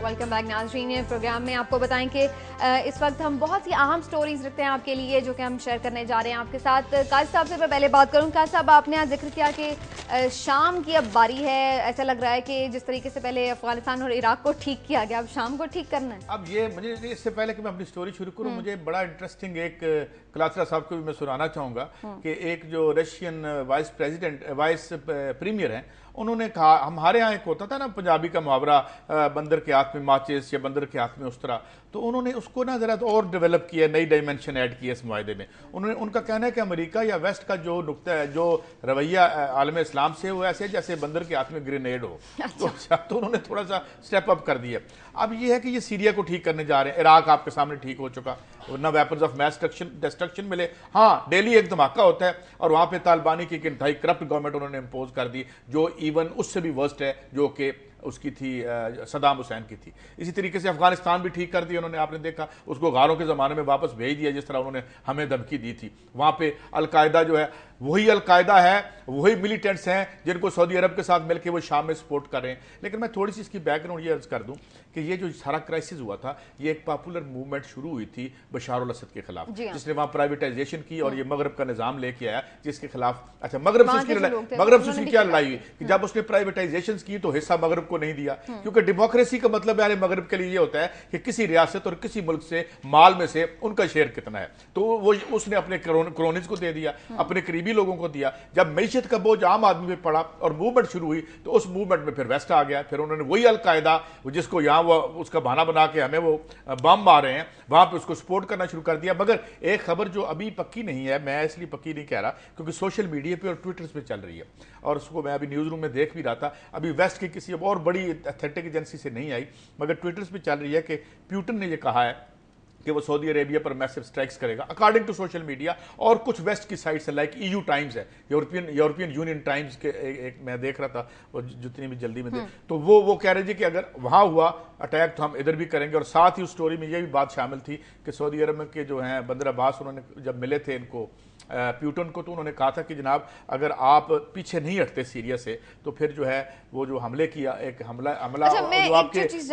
वेलकम बैक नाज़रीन। प्रोग्राम में आपको बताएं कि इस वक्त हम बहुत सी अहम स्टोरीज रखते हैं आपके लिए, जो कि हम शेयर करने जा रहे हैं आपके साथ। काजी साहब से मैं पहले बात करूं। काजी साहब, आपने आज जिक्र किया कि शाम की अब बारी है, ऐसा लग रहा है कि जिस तरीके से पहले अफगानिस्तान और इराक को ठीक किया गया, अब शाम को ठीक करना है। अब ये मुझे, इससे पहले कि मैं अपनी स्टोरी शुरू करूं, मुझे बड़ा इंटरेस्टिंग एक क्लासरा साहब को भी मैं सुनाना चाहूंगा कि एक जो रशियन वाइस प्रीमियर हैं, उन्होंने कहा, हमारे यहाँ एक होता था ना पंजाबी का मुहावरा, बंदर के हाथ में माचिस या बंदर के हाथ में उस्तरा, तो उन्होंने उसको ना जरा और डेवलप किया, नई डायमेंशन ऐड की है इस मुआहदे में। उनका कहना है कि अमेरिका या वेस्ट का जो नुक्ता है, जो रवैया आलम इस्लाम से, वो ऐसे जैसे बंदर के हाथ में ग्रेनेड हो। तो उन्होंने थोड़ा सा स्टेप अप कर दिया। अब ये है कि ये सीरिया को ठीक करने जा रहे हैं, इराक आपके सामने ठीक हो चुका, ना वेपन्स ऑफ मैस डिस्ट्रक्शन मिले। हाँ, डेली एक धमाका होता है, और वहां पे तालिबानी की इंतहाई करप्ट गवर्नमेंट उन्होंने इम्पोज कर दी, जो इवन उससे भी वर्स्ट है, जो कि उसकी थी सदाम हुसैन की थी। इसी तरीके से अफगानिस्तान भी ठीक कर दिया उन्होंने, आपने देखा, उसको गारों के ज़माने में वापस भेज दिया, जिस तरह उन्होंने हमें धमकी दी थी। वहाँ पे अलकायदा जो है, वही अलकायदा है, वही मिलिटेंट्स हैं जिनको सऊदी अरब के साथ मिलकर वो शाम में सपोर्ट कर रहे हैं। लेकिन मैं थोड़ी सी इसकी बैकग्राउंड ये अर्ज कर दूं कि ये जो सारा क्राइसिस हुआ था, ये एक पॉपुलर मूवमेंट शुरू हुई थी बशार अल असद के खिलाफ, जिसने वहाँ प्राइवेटाइजेशन की और ये मगरब का निजाम लेके आया, जिसके खिलाफ, अच्छा, मगरब से उसकी क्या लड़ाई हुई कि जब उसने प्राइवेटाइजेशन की तो हिस्सा मगरब को नहीं दिया, क्योंकि डेमोक्रेसी का मतलब है मगरब के लिए ये होता है कि किसी रियासत और किसी मुल्क से माल में से उनका शेयर कितना है, तो वो उसने अपने क्रोनीज को दे दिया, अपने करीबी लोगों को दिया। जब मैशत का बोझ आम आदमी पे पड़ा और मूवमेंट शुरू हुई, तो उस मूवमेंट में फिर वेस्ट आ गया। फिर उन्होंने वही अलकायदा, जिसको यहाँ वो उसका बहाना बना के हमें वो बम मार रहे हैं, वहां पे उसको सपोर्ट करना शुरू कर दिया। मगर एक खबर जो अभी पक्की नहीं है, मैं इसलिए पक्की नहीं कह रहा क्योंकि सोशल मीडिया पे और ट्विटर पे चल रही है, और उसको मैं अभी न्यूज रूम में देख भी रहा था, अभी वेस्ट की किसी और बड़ी एथेटिक एजेंसी से नहीं आई, मगर ट्विटर पे चल रही है कि प्यूटन ने यह कहा है कि वो सऊदी अरेबिया पर मैसिव स्ट्राइक्स करेगा अकॉर्डिंग टू सोशल मीडिया, और कुछ वेस्ट की साइट्स है लाइक EU टाइम्स है, यूरोपियन यूनियन टाइम्स के एक मैं देख रहा था वो जितनी भी जल्दी में तो वो कह रहे थे कि अगर वहां हुआ अटैक तो हम इधर भी करेंगे। और साथ ही उस स्टोरी में ये भी बात शामिल थी कि सऊदी अरब के जो हैं बंदर अब्बास, उन्होंने जब मिले थे इनको प्यूटन को, तो उन्होंने कहा था कि जनाब अगर आप पीछे नहीं हटते सीरिया से तो फिर जो है वो जो हमले किया एक हमला अच्छा,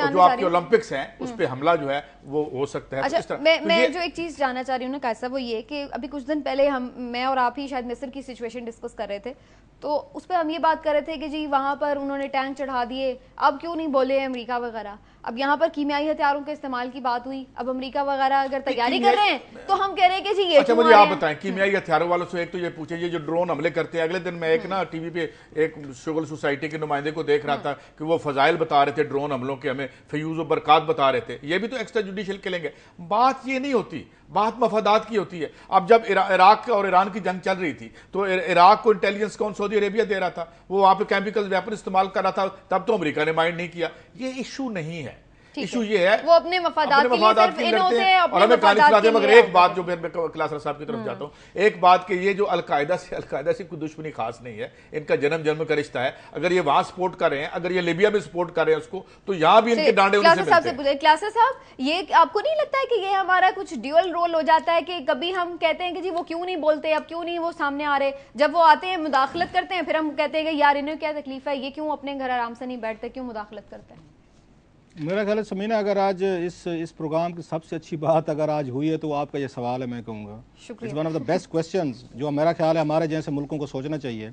जो आपके ओलंपिक्स हैं उस पर हमला जो है वो हो सकता है। अच्छा, मैं जो एक चीज जानना चाह रही हूँ ना कैसा, वो ये कि अभी कुछ दिन पहले मैं और आप ही शायद मिस्र की सिचुएशन डिस्कस कर रहे थे, तो उस पर हम ये बात कर रहे थे कि जी वहां पर उन्होंने टैंक चढ़ा दिए, अब क्यों नहीं बोले अमेरिका वगैरह। अब यहाँ पर कीमियाई हथियारों के इस्तेमाल की बात हुई, अब अमेरिका वगैरह अगर तैयारी कर रहे हैं तो हम कह रहे हैं कि जी ये अच्छा मुझे आप बताएं कीमियाई हथियारों वालों से एक तो ये पूछे ये जो ड्रोन हमले करते हैं। अगले दिन मैं एक ना टीवी पे एक शुगल सोसाइटी के नुमाइंदे को देख रहा था कि वो फजाइल बता रहे थे ड्रोन हमलों के, हमें फ्यूज और बरकत बता रहे थे, ये भी तो एक्स्ट्रा जुडिशियल किलिंग है। बात ये नहीं होती, बात मफादात की होती है। अब जब इराक और ईरान की जंग चल रही थी तो इराक को इंटेलिजेंस कौन सऊदी अरेबिया दे रहा था, वो वहां पे केमिकल वेपन इस्तेमाल कर रहा था, तब तो अमेरिका ने माइंड नहीं किया। ये इशू नहीं है, इशू ये है वो अपने मफादात के लिए सिर्फ इन्होंने और हमें कहानी सुनाते हैं। मगर एक बात जो मैं क्लासर साहब की तरफ जाता हूं, एक बात कि ये जो अलकायदा से कोई दुश्मनी खास नहीं है, इनका जन्म का रिश्ता है। अगर ये वहां सपोर्ट कर रहे हैं, अगर ये लीबिया में सपोर्ट कर रहे हैं उसको, तो यहां भी इनके डांडे उनसे मिलते हैं। क्लासर साहब, ये आपको नहीं लगता है कि ये हमारा कुछ ड्यूअल रोल हो जाता है कि कभी हम कहते हैं कि जी वो क्यों नहीं बोलते, अब क्यों नहीं वो सामने आ रहे, जब वो आते हैं मुदाखलत करते हैं, फिर हम कहते हैं कि यार इन्हें क्या तकलीफ है, ये क्यों अपने घर आराम से नहीं बैठते, क्यों मुदाखलत करते हैं। मेरा ख्याल है समीना, अगर आज इस प्रोग्राम की सबसे अच्छी बात अगर आज हुई है तो आपका ये सवाल है, मैं कहूँगा it's one of the best questions जो मेरा ख्याल है हमारे जैसे मुल्कों को सोचना चाहिए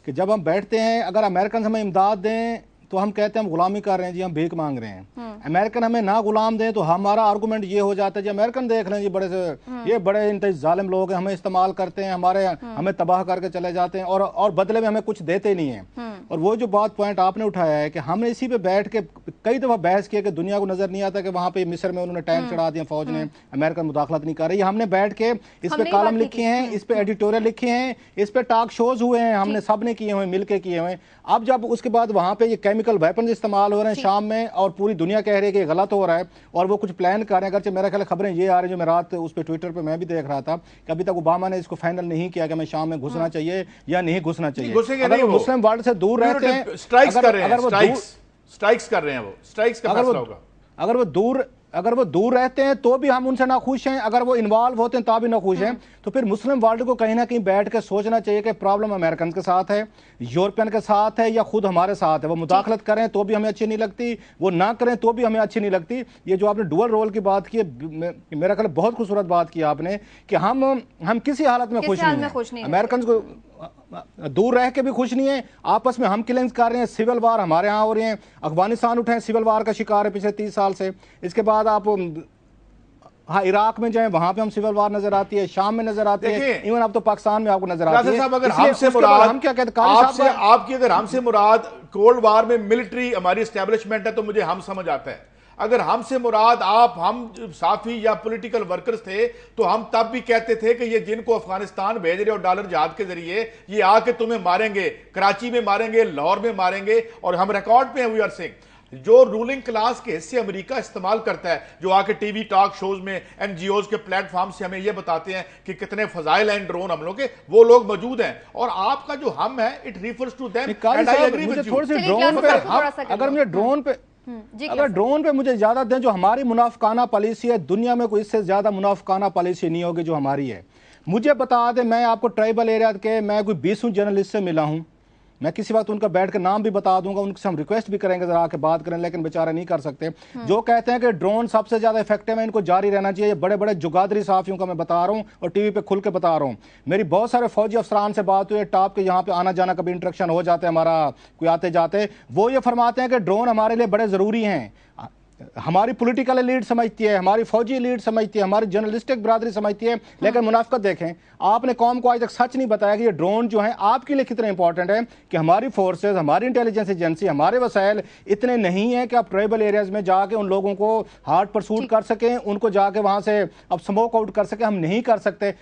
कि जब हम बैठते हैं, अगर अमेरिकन हमें इमदाद दें तो हम कहते हैं हम गुलामी कर रहे हैं जी, हम भीख मांग रहे हैं। अमेरिकन हमें ना गुलाम दें तो हमारा आर्गूमेंट ये हो जाता है जी अमेरिकन देख लें जी ये बड़े इंतज़ाम जालिम लोग हैं, हमें इस्तेमाल करते हैं, हमें तबाह करके चले जाते हैं और बदले में हमें कुछ देते नहीं है। और वो जो बात पॉइंट आपने उठाया है कि हमने इसी पे बैठ के कई दफ़ा बहस किया कि दुनिया को नजर नहीं आता कि वहाँ पे मिस्र में उन्होंने टैंक चढ़ा दिया फौज ने, अमेरिकन मुदाखलत नहीं कर रही। हमने बैठ के इस पे कॉलम लिखे हैं, इस पे एडिटोरियल लिखे हैं, इस पे टॉक शोज हुए हैं, हमने सब ने किए हुए, मिलकर किए हुए। अब जब उसके बाद वहाँ पे ये केमिकल वेपन इस्तेमाल हो रहे हैं शाम में और पूरी दुनिया कह रही है कि ये गलत हो रहा है और वो कुछ प्लान कर रहे हैं, अगरचे मेरा ख्याल खबरें ये आ रही जो मैं रात उस पर ट्विटर पे मैं भी देख रहा था कि अभी तक ओबामा ने इसको फाइनल नहीं किया कि हमें शाम में घुसना चाहिए या नहीं घुसना चाहिए। अगर वो मुस्लिम वर्ल्ड से दूर रहते हैं, स्ट्राइक्स कर रहे हैं, स्ट्राइक्स कर रहे हैं, वो स्ट्राइक्स का फैसला होगा। अगर वो दूर रहते हैं तो भी हम उनसे नाखुश हैं, अगर वो इन्वॉल्व होते हैं तो भी नाखुश हैं। तो फिर मुस्लिम वर्ल्ड को कहीं ना कहीं बैठ के सोचना चाहिए कि प्रॉब्लम अमेरिकन के साथ है, यूरोपियन के साथ है या खुद हमारे साथ है। वो मुदाखलत करें तो भी हमें अच्छी नहीं लगती, वो ना करें तो भी हमें अच्छी नहीं लगती। ये जो आपने डुअल रोल की बात की, मेरा ख्याल बहुत खूबसूरत बात की आपने कि हम किसी हालत में खुश नहीं हैं। अमेरिकन को दूर रह के भी खुश नहीं है, आपस में हम किलिंग्स कर रहे हैं, सिविल वार हमारे यहाँ हो रहे हैं, अफगानिस्तान उठे सिविल वार का शिकार है पिछले 30 साल से। इसके बाद आप इराक में जाएं, वहां पे हम सिविल वार नजर आती है, शाम में नजर आती है, इवन अब तो पाकिस्तान में आपको नजर आती है। अगर हमसे मुराद हम क्या कहते हैं आपकी अगर हमसे मुराद कोल्ड वार में मिलिट्री हमारी एस्टेब्लिशमेंट है तो मुझे हम समझ आता है। अगर हमसे मुराद हम साफी या पॉलिटिकल वर्कर्स थे तो हम तब भी कहते थे कि ये जिनको अफगानिस्तान भेज रहे और डॉलर जहाज के जरिए ये आके तुम्हें मारेंगे, कराची में मारेंगे, लाहौर में मारेंगे। और हम रिकॉर्ड पे हैं, वी आर सेइंग जो रूलिंग क्लास के हिस्से अमेरिका इस्तेमाल करता है, जो आके टीवी टॉक शोज में एनजीओज के प्लेटफॉर्म से हमें ये बताते हैं कि कितने फजाइल हैं ड्रोन हमलों के, वो लोग मौजूद हैं। और आपका जो हम है it refers to them and I agree with you. अगर मुझे ड्रोन पे मुझे इजाजत दें, जो हमारी मुनाफिकाना पॉलिसी है, दुनिया में कोई इससे ज्यादा मुनाफिकाना पॉलिसी नहीं होगी जो हमारी है। मुझे बता दें, मैं आपको ट्राइबल एरिया के मैं कोई 20 जर्नलिस्ट से मिला हूं, मैं किसी वक्त उनका बैठ कर नाम भी बता दूंगा, उनसे हम रिक्वेस्ट भी करेंगे जरा आके बात करें, लेकिन बेचारे नहीं कर सकते। जो कहते हैं कि ड्रोन सबसे ज्यादा इफेक्टिव है, इनको जारी रहना चाहिए। बड़े बड़े जुगादरी साफियों का मैं बता रहा हूं और टीवी पे खुल के बता रहा हूं। मेरी बहुत सारे फौजी अफसरान से बात हुई है, टॉप के यहाँ पे आना जाना कभी इंटरेक्शन हो जाते हैं हमारा, कोई आते जाते, वो ये फरमाते हैं कि ड्रोन हमारे लिए बड़े जरूरी हैं। हमारी पॉलिटिकल लीड समझती है, हमारी फौजी लीड समझती है, हमारी जर्नलिस्टिक बरादरी समझती है, लेकिन मुनाफिकत देखें, आपने कौम को आज तक सच नहीं बताया कि ये ड्रोन जो है आपके लिए कितने इंपॉर्टेंट है, कि हमारी फोर्सेस, हमारी इंटेलिजेंस एजेंसी, हमारे वसाइल इतने नहीं है कि आप ट्राइबल एरियाज में जाके उन लोगों को हार्ड परसूट कर सकें, उनको जाके वहां से अब स्मोक आउट कर सके। हम नहीं कर सकते।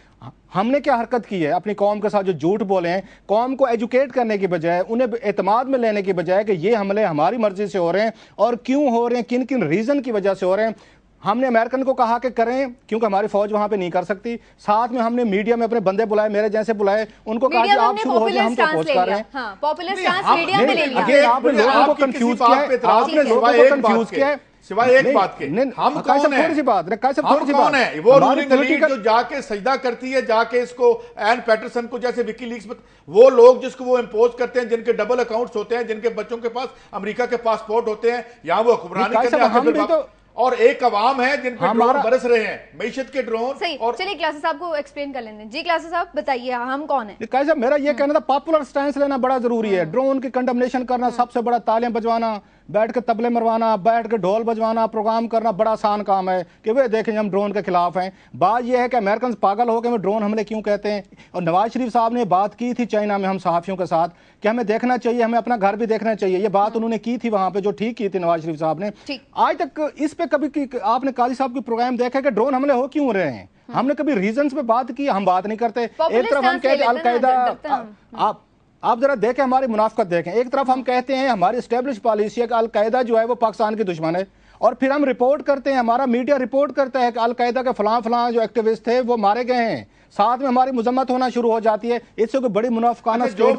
हमने क्या हरकत की है अपनी कौम के साथ, जो झूठ बोले हैं, कौम को एजुकेट करने की बजाय, उन्हें एतमाद में लेने की बजाय कि ये हमले हमारी मर्जी से हो रहे हैं और क्यों हो रहे हैं, किन किन रीजन की वजह से हो रहे हैं। हमने अमेरिकन को कहा कि करें क्योंकि हमारी फौज वहां पे नहीं कर सकती। साथ में हमने मीडिया में अपने बंदे बुलाए, मेरे जैसे बुलाए, उनको कहा कि आप शुरू हो जाए, हम तो अपोज कर रहे हैं। पॉपुलर स्टांस मीडिया में ले लिया। अगेन आपने लोगों को कंफ्यूज किया है, आपने लोगों को कंफ्यूज किया है। सिवाय एक बात के, हम कौन है? थोड़ी सी बात हम कौन है? वो रूलिंग एलीट जो जाके सजदा करती है, जाके इसको एन पैटरसन को जैसे विकीलीक्स में, वो लोग जिसको वो इंपोज करते हैं, जिनके डबल अकाउंट्स होते हैं, जिनके बच्चों के पास अमेरिका के पासपोर्ट होते हैं, यहाँ वो हुक्मरानी करने आते हैं, और एक अवाम है जिन पे ड्रोन बरस रहे हैं, मईशत के ड्रोन। सही। और चलिए क्लासेस साहब को एक्सप्लेन कर लेते हैं। जी क्लासेस साहब बताइए, हम कौन है? कैसा मेरा ये कहना था, पॉपुलर स्टैंस लेना बड़ा जरूरी है। ड्रोन की कंडमनेशन करना सबसे बड़ा, तालियां बजवाना, बैठ के तबले मरवाना, बैठ के ढोल बजवाना, प्रोग्राम करना बड़ा आसान काम है कि वे देखें हम ड्रोन के खिलाफ हैं। बात यह है कि अमेरिकन पागल हो गए, हमें ड्रोन हमले क्यों कहते हैं। और नवाज शरीफ साहब ने बात की थी चाइना में हम सहाफियों के साथ कि हमें देखना चाहिए, हमें अपना घर भी देखना चाहिए। ये बात उन्होंने की थी वहां पे, जो ठीक की थी नवाज शरीफ साहब ने। आज तक इस पे कभी आपने काजी साहब की प्रोग्राम देखा कि ड्रोन हमले हो क्यों रहे हैं? हमने कभी रीजंस पे बात की? हम बात नहीं करते। एक तरफ हम कहते अलकायदा, आप जरा देखें हमारी मुनाफकत देखें। एक तरफ हम कहते हैं हमारी एस्टेब्लिश पॉलिसी है कि अलकायदा जो है वो पाकिस्तान की दुश्मन है, और फिर हम रिपोर्ट करते हैं, हमारा मीडिया रिपोर्ट करता है कि अलकायदा के फलां जो एक्टिविस्ट थे वो मारे गए हैं। साथ में हमारी मजम्मत होना शुरू हो जाती है। इससे कोई बड़ी मुनाफिकाना स्टेट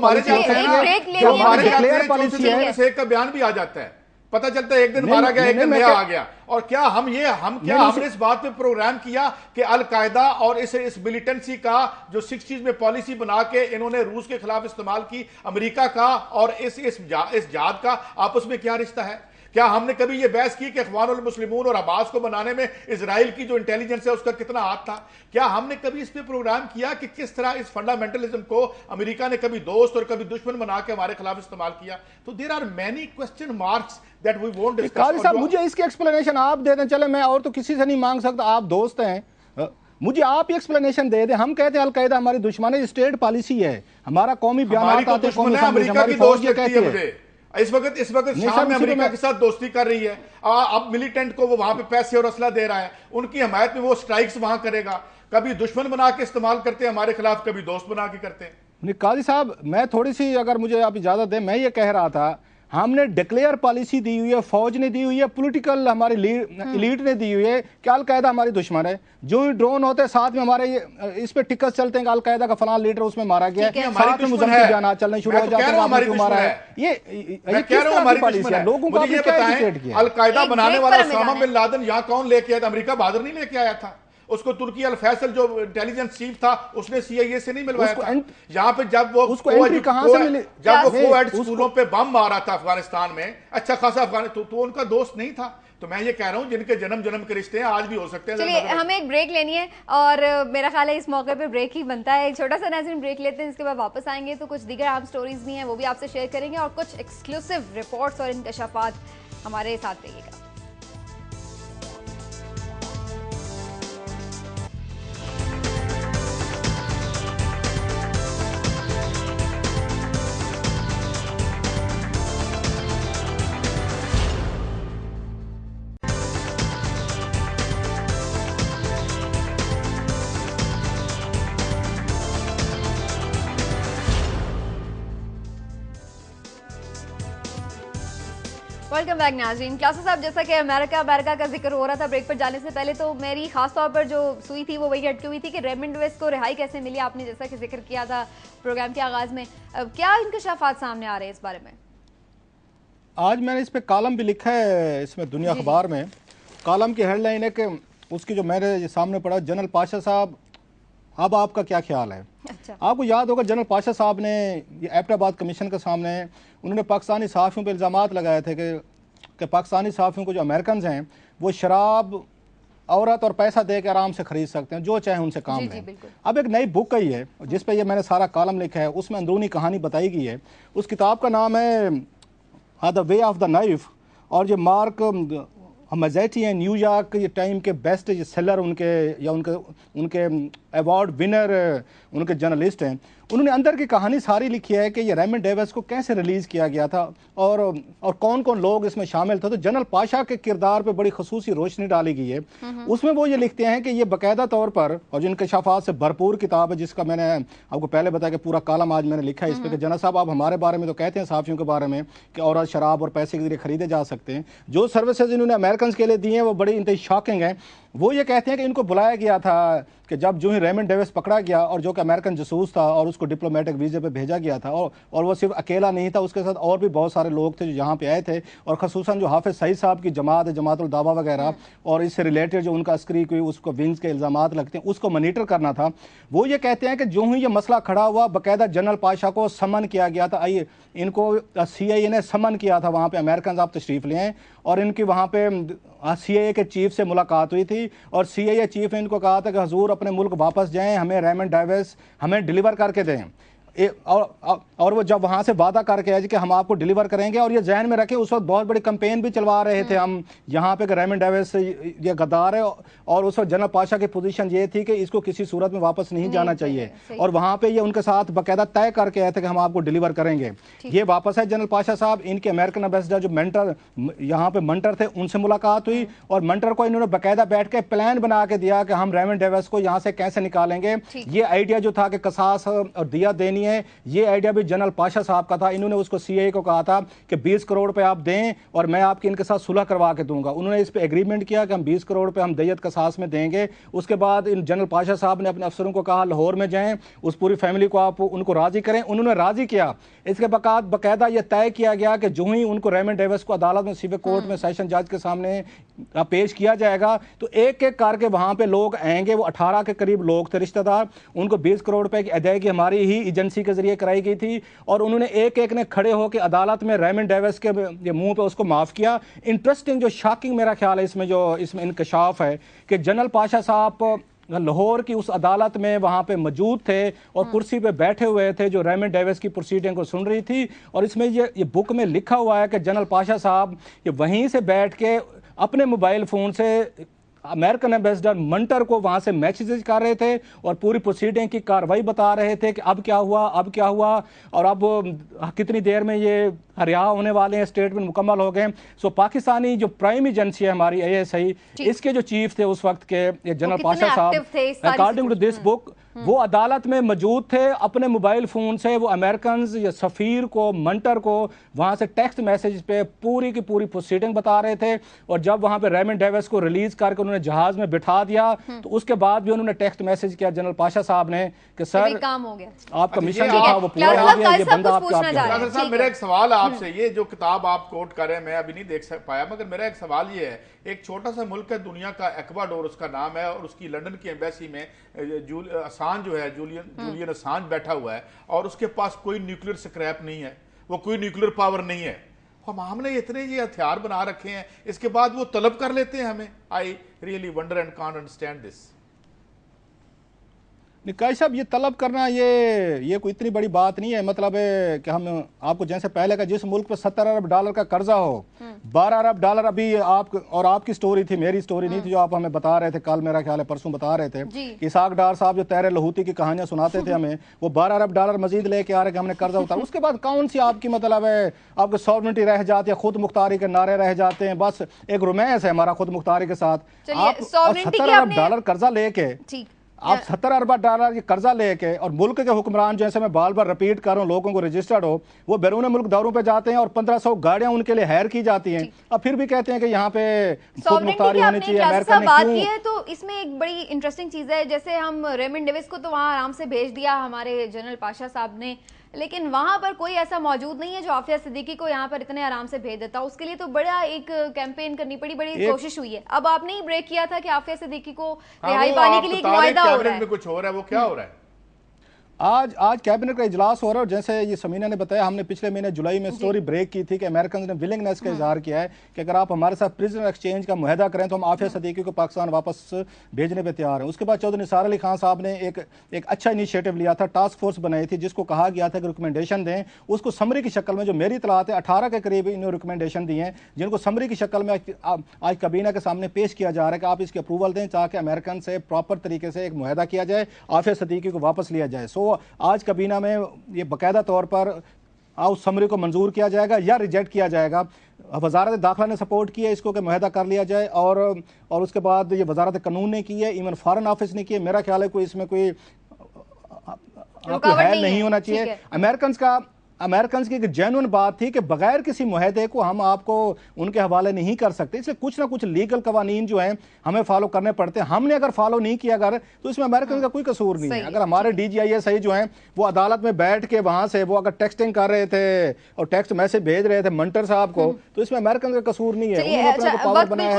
पॉलिसी है का बयान भी आ जाता है, पता चलता है एक दिन मारा गया, एक दिन नया आ गया। और क्या हमने इस बात पे प्रोग्राम किया कि अलकायदा और इस मिलिटेंसी का जो 60s में पॉलिसी बना के इन्होंने रूस के खिलाफ इस्तेमाल की, अमेरिका का और इस जहाद का आपस में क्या रिश्ता है? क्या हमने कभी ये बहस की कि इख्वानुल मुस्लिमून और अब्बास को बनाने में इजराइल की जो इंटेलिजेंस है उसका कितना हाथ था? क्या हमने कभी इस पे प्रोग्राम किया कि किस तरह इस फंडामेंटलिज्म को अमेरिका ने कभी दोस्त और कभी दुश्मन बना के हमारे खिलाफ इस्तेमाल किया? तो there are many question marks that we won't discuss. Qazi साहब मुझे इसकी एक्सप्लेनेशन आप दे दें, चले मैं और तो किसी से नहीं मांग सकता, आप दोस्त हैं, मुझे आप ही एक्सप्लेनेशन दे दें। हम कहते हैं अलकायदा हमारी दुश्मन है, स्टेट पॉलिसी है, हमारा कौमी बयान आते हैं, कौमी अमेरिका की दोस्त कहती है। इस वक्त शाम में अमेरिका के साथ दोस्ती कर रही है। अब मिलिटेंट को वो वहां पे पैसे और असला दे रहा है, उनकी हमायत में वो स्ट्राइक्स वहां करेगा। कभी दुश्मन बना के इस्तेमाल करते हैं हमारे खिलाफ, कभी दोस्त बना के करते हैं। काजी साहब मैं थोड़ी सी, अगर मुझे आप इजाजत दें, मैं ये कह रहा था हमने डिक्लेयर पॉलिसी दी हुई है, फौज ने दी हुई है, पॉलिटिकल हमारी एलीट ने दी हुई है कि अलकायदा हमारी दुश्मन है। जो ही ड्रोन होते हैं साथ में हमारे इस पे टिकट चलते हैं कि अलकायदा का फलां लीडर उसमें मारा गया है, साथ में मुजम्मिल बयान चलने शुरू हो जाते हैं हमारी मारा है। ये कह रहा हूं हमारी पॉलिसी है। लोगों को ये बताएं, अलकायदा बनाने वाला ओसामा बिन लादेन यहां कौन लेके आया था? अमेरिका बहादुर नहीं लेके आया था उसको। तुर्की अल फैसल जो इंटेलिजेंस चीफ था उसने CIA से नहीं मिलवाया था। यहाँ पे जब वो उसको कहां से मिले, जब वो कोएड स्कूलों पे बम मारा था अफगानिस्तान में, अच्छा खासा अफगान तो उनका दोस्त नहीं था। तो मैं ये कह रहा हूं जिनके जन्म के रिश्ते हैं आज भी हो सकते हैं। चलिए हमें एक ब्रेक लेनी है और मेरा ख्याल है इस मौके पे ब्रेक ही बनता है। एक छोटा सा नाज़रीन ब्रेक लेते हैं, इसके बाद वापस आएंगे तो कुछ दीगर आम स्टोरीज भी हैं वो भी आपसे शेयर करेंगे और कुछ एक्सक्लूसिव रिपोर्ट्स और इंकशाफात। हमारे साथ रहिएगा। वेलकम बैक नाज़रीन। क्लासेस साहब जैसा कि अमेरिका का जिक्र हो रहा था ब्रेक पर जाने से पहले, तो मेरी खास तौर पर जो सुई थी वो वही अटकी हुई थी कि रेमंड वेस्ट को रिहाई कैसे मिली। आपने जैसा कि जिक्र किया था प्रोग्राम के आगाज में, क्या इंकशाफात सामने आ रहे हैं इस बारे में? आज मैंने इस पे कॉलम भी लिखा है इसमें दुनिया अखबार में। कॉलम की हेडलाइन है कि उसकी जो मेरे सामने पड़ा, जनरल पाशा साहब अब आपका क्या ख्याल है? अच्छा। आपको याद होगा जनरल पाशा साहब ने ये एबटाबाद कमीशन के सामने उन्होंने पाकिस्तानी सहाफ़ियों पर इल्ज़ामात लगाए थे कि पाकिस्तानी सहाफ़ियों को जो अमेरिकन हैं वो शराब, औरत और पैसा दे के आराम से खरीद सकते हैं, जो चाहे उनसे काम है। अब एक नई बुक आई है जिस पे ये मैंने सारा कॉलम लिखा है, उसमें अंदरूनी कहानी बताई गई है। उस किताब का नाम है the way of the knife, और ये मार्क मजेटी हैं न्यूयॉर्क ये टाइम के बेस्ट सेलर उनके अवार्ड विनर उनके जर्नलिस्ट हैं, उन्होंने अंदर की कहानी सारी लिखी है कि ये रेमंड डेविस को कैसे रिलीज़ किया गया था और कौन कौन लोग इसमें शामिल थे। तो जनरल पाशा के किरदार पे बड़ी खसूसी रोशनी डाली गई है। उसमें वो ये लिखते हैं कि ये बाकायदा तौर पर, और जो इंकशाफात से भरपूर किताब है, जिसका मैंने आपको पहले बताया कि पूरा कालम आज मैंने लिखा है इस पर कि जना साहब आप हमारे बारे में तो कहते हैं सहाफ़ियों के बारे में कि औरत शराब और पैसे के जरिए खरीदे जा सकते हैं, जो सर्विसेज इन्होंने अमेरिकन के लिए दी हैं वो बड़ी इंतहाई शॉकिंग है। वो ये कहते हैं कि इनको बुलाया गया था कि जब जो ही रेमंड डेविस पकड़ा गया और जो कि अमेरिकन जासूस था और उसको डिप्लोमेटिक वीज़े पे भेजा गया था, और वो सिर्फ अकेला नहीं था, उसके साथ और भी बहुत सारे लोग थे जो यहाँ पे आए थे, और खसूसन जो हाफिज सईद साहब की जमात है, जमातुल दावा वगैरह, और इससे रिलेटेड जो उनका अस्करी कोई उसको विंग्स के इल्ज़ामात लगते हैं उसको मॉनिटर करना था। वो ये कहते हैं कि जो ही ये मसला खड़ा हुआ बाकायदा जनरल पाशा को समन किया गया था। आइए, इनको CIA ने समन किया था वहाँ पे, अमेरिकन आप तशरीफ़ ले आए, और इनकी वहाँ पे CIA के चीफ से मुलाकात हुई थी और CIA चीफ ने इनको कहा था कि हजूर अपने मुल्क वापस जाएं, हमें रेमंड डेविस हमें डिलीवर करके दें। और वो जब वहाँ से वादा करके आए कि हम आपको डिलीवर करेंगे, और ये जहन में रखें उस वक्त बहुत बड़ी कैंपेन भी चलवा रहे थे हम यहाँ पे कि रेमंड डेविस ये गद्दार है, और उस वक्त जनरल पाशा की पोजीशन ये थी कि इसको किसी सूरत में वापस नहीं जाना चाहिए, और वहाँ पे ये उनके साथ बाकायदा तय करके आए थे कि हम आपको डिलीवर करेंगे। ये वापस है जनरल पाशा साहब, इनके अमेरिकन एम्बेसडर जो मेंटर यहाँ पे मंटर थे उनसे मुलाकात हुई, और मंटर को इन्होंने बाकायदा बैठ के प्लान बना के दिया कि हम रेमंड डेविस को यहाँ से कैसे निकालेंगे। ये आइडिया जो था कि कसास और दिया देनी है, ये आइडिया भी जनरल पाशा साहब का था। इन्होंने उसको CIA को कहा था कि 20 करोड़ रुपए आप दें और मैं आपकी इनके साथ सुलह करवा के दूंगा। उन्होंने इस पे एग्रीमेंट किया कि हम 20 करोड़ रुपए हम दैयत कसास में देंगे। उसके बाद इन जनरल पाशा साहब ने अपने अफसरों को कहा लाहौर में जाएं, उस पूरी फैमिली को आप उनको राजी करें। उन्होंने राजी किया। इसके बाद बाकायदा यह तय किया गया कि जो ही उनको रेमंड डेविस को अदालत में सिविल कोर्ट में सेशन जज के सामने पेश किया जाएगा तो एक एक करके वहां पे लोग आएंगे। वो 18 के करीब लोग थे रिश्तेदार, उनको 20 करोड़ रुपए की अदायगी हमारी ही एजेंसी के जरिए कराई गई थी, और उन्होंने एक एक ने खड़े होकर अदालत में रेमंड डेविस के मुंह पे उसको माफ किया। इंटरेस्टिंग जो शॉकिंग मेरा ख्याल है इसमें इंकशाफ है कि जनरल पाशा साहब लाहौर की उस अदालत में वहाँ पे मौजूद थे और कुर्सी पे बैठे हुए थे जो रेमंड डेविस की प्रोसीडिंग को सुन रही थी। और इसमें ये बुक में लिखा हुआ है कि जनरल पाशा साहब ये वहीं से बैठ के अपने मोबाइल फ़ोन से अमेरिकन एम्बेसडर मंटर को वहाँ से मैसेजेस कर रहे थे और पूरी प्रोसीडिंग की कार्रवाई बता रहे थे कि अब क्या हुआ, अब क्या हुआ, और अब कितनी देर में ये रिहा होने वाले हैं, स्टेटमेंट मुकम्मल हो गए। सो पाकिस्तानी जो प्राइम एजेंसी है हमारी ASI, इसके जो चीफ थे उस वक्त के जनरल पाशा साहब, अकॉर्डिंग टू दिस बुक वो अदालत में मौजूद थे। अपने मोबाइल फ़ोन से वो अमेरिकन या सफ़ीर को, मंटर को वहाँ से टेक्स्ट मैसेज पे पूरी की पूरी प्रोसीडिंग बता रहे थे। और जब वहाँ पे रेमंड डेविस को रिलीज़ करके उन्होंने जहाज़ में बिठा दिया तो उसके बाद भी उन्होंने टेक्स्ट मैसेज किया जनरल पाशा साहब ने कि सर काम हो गया, आपका मिशन जो था वो पूरा हो गया, ये बंदा आपका। मेरा एक सवाल आपसे, ये जो किताब आप कोट कर रहे हैं मैं अभी नहीं देख पाया, मगर मेरा एक सवाल ये है, एक छोटा सा मुल्क है दुनिया का, एक्वाडोर उसका नाम है, और उसकी लंदन की एम्बेसी में असांज जो है जूलियन असांज बैठा हुआ है और उसके पास कोई न्यूक्लियर स्क्रैप नहीं है, वो कोई न्यूक्लियर पावर नहीं है। हमने इतने ये हथियार बना रखे हैं, इसके बाद वो तलब कर लेते हैं हमें। I really wonder and can't understand this. निकाय साहब, ये तलब करना ये कोई इतनी बड़ी बात नहीं है। मतलब है कि हम आपको जैसे पहले का जिस मुल्क पर $70 अरब का कर्जा हो, $12 अरब अभी आपकी स्टोरी थी, मेरी स्टोरी नहीं थी जो आप हमें बता रहे थे कल, मेरा ख्याल है परसों बता रहे थे कि इसाक डार साहब जो तैरे लहूती की कहानियां सुनाते थे हमें, वो $12 अरब मजीद लेके आ रहे कि हमने कर्जा उतारा। उसके बाद कौन सी आपकी मतलब है आपकी सॉवरेनिटी रह जाती है, खुद मुख्तारी के नारे रह जाते हैं, बस एक रोमांस है हमारा खुद मुख्तारी के साथ। आप $70 अरब कर्जा लेके, आप $70 अरब कर्जा लेके, और मुल्क के हुक्मरान जैसे मैं बार बार रिपीट कर रहा हूँ, लोगों को रजिस्टर्ड हो, वो बैरून मुल्क दौरों पे जाते हैं और 1500 गाड़ियां उनके लिए हायर की जाती हैं, अब फिर भी कहते हैं कि यहाँ पे खुद मुख्तारी होनी चाहिए। अमेरिका ने बात की है तो इसमें एक बड़ी इंटरेस्टिंग चीज है, जैसे हम रेमंड डेविस को तो वहाँ आराम से भेज दिया हमारे जनरल पाशा साहब ने, लेकिन वहां पर कोई ऐसा मौजूद नहीं है जो आफिया सिद्दीकी को यहाँ पर इतने आराम से भेज देता। उसके लिए तो बड़ा एक कैंपेन करनी पड़ी, बड़ी कोशिश हुई है। अब आपने ही ब्रेक किया था कि आफिया सिद्दीकी को रिहाई पाने के लिए एक मुआहदा हो रहा है, कुछ हो रहा है, वो क्या हो रहा है? आज कैबिनेट का इजलास हो रहा है और जैसे ये समीना ने बताया, हमने पिछले महीने जुलाई में स्टोरी ब्रेक की थी कि अमेरिकन ने विलिंगनेस का इजहार किया है कि अगर आप हमारे साथ प्रिजनर एक्सचेंज का मुआहदा करें तो हम आफिया सदीकी को पाकिस्तान वापस भेजने पे तैयार हैं। उसके बाद चौधरी निसार अली खान साहब ने एक अच्छा इनिशिएटिव लिया था, टास्क फोर्स बनाई थी जिसको कहा गया था कि रिकमेंडेशन दें। उसको समरी की शक्ल में, जो मेरी इतलात है 18 के करीब इन्होंने रिकमेंडेशन दिए हैं, जिनको समरी की शक्ल में आज काबीना के सामने पेश किया जा रहा है कि आप इसकी अप्रूवल दें ताकि अमेरिकन से प्रॉपर तरीके से एक मुआहदा किया जाए, आफिया सदीकी को वापस लिया जाए। सो आज काबीना में ये बाकायदा तौर पर उस समरी को मंजूर किया जाएगा या रिजेक्ट किया जाएगा। वजारत दाखिला ने सपोर्ट किया इसको कि मुआहदा कर लिया जाए और उसके बाद ये वजारत कानून ने की है, इवन फॉरेन ऑफिस ने की है। मेरा ख्याल है कोई इसमें कोई है नहीं होना चाहिए। अमेरिकन की एक जेन्युइन बात थी कि बगैर किसी मुआहदे को हम आपको उनके हवाले नहीं कर सकते, इसलिए कुछ ना कुछ लीगल कवानीन जो हैं हमें फॉलो करने पड़ते हैं। हमने अगर फॉलो नहीं किया अगर तो इसमें अमेरिकन का कोई कसूर नहीं है। अगर हमारे DGIS जो हैं वो अदालत में बैठ के वहां से वो अगर टेक्सटिंग कर रहे थे और टेक्स्ट मैसेज भेज रहे थे मंटर साहब को, तो इसमें अमेरिकन का कसूर नहीं है।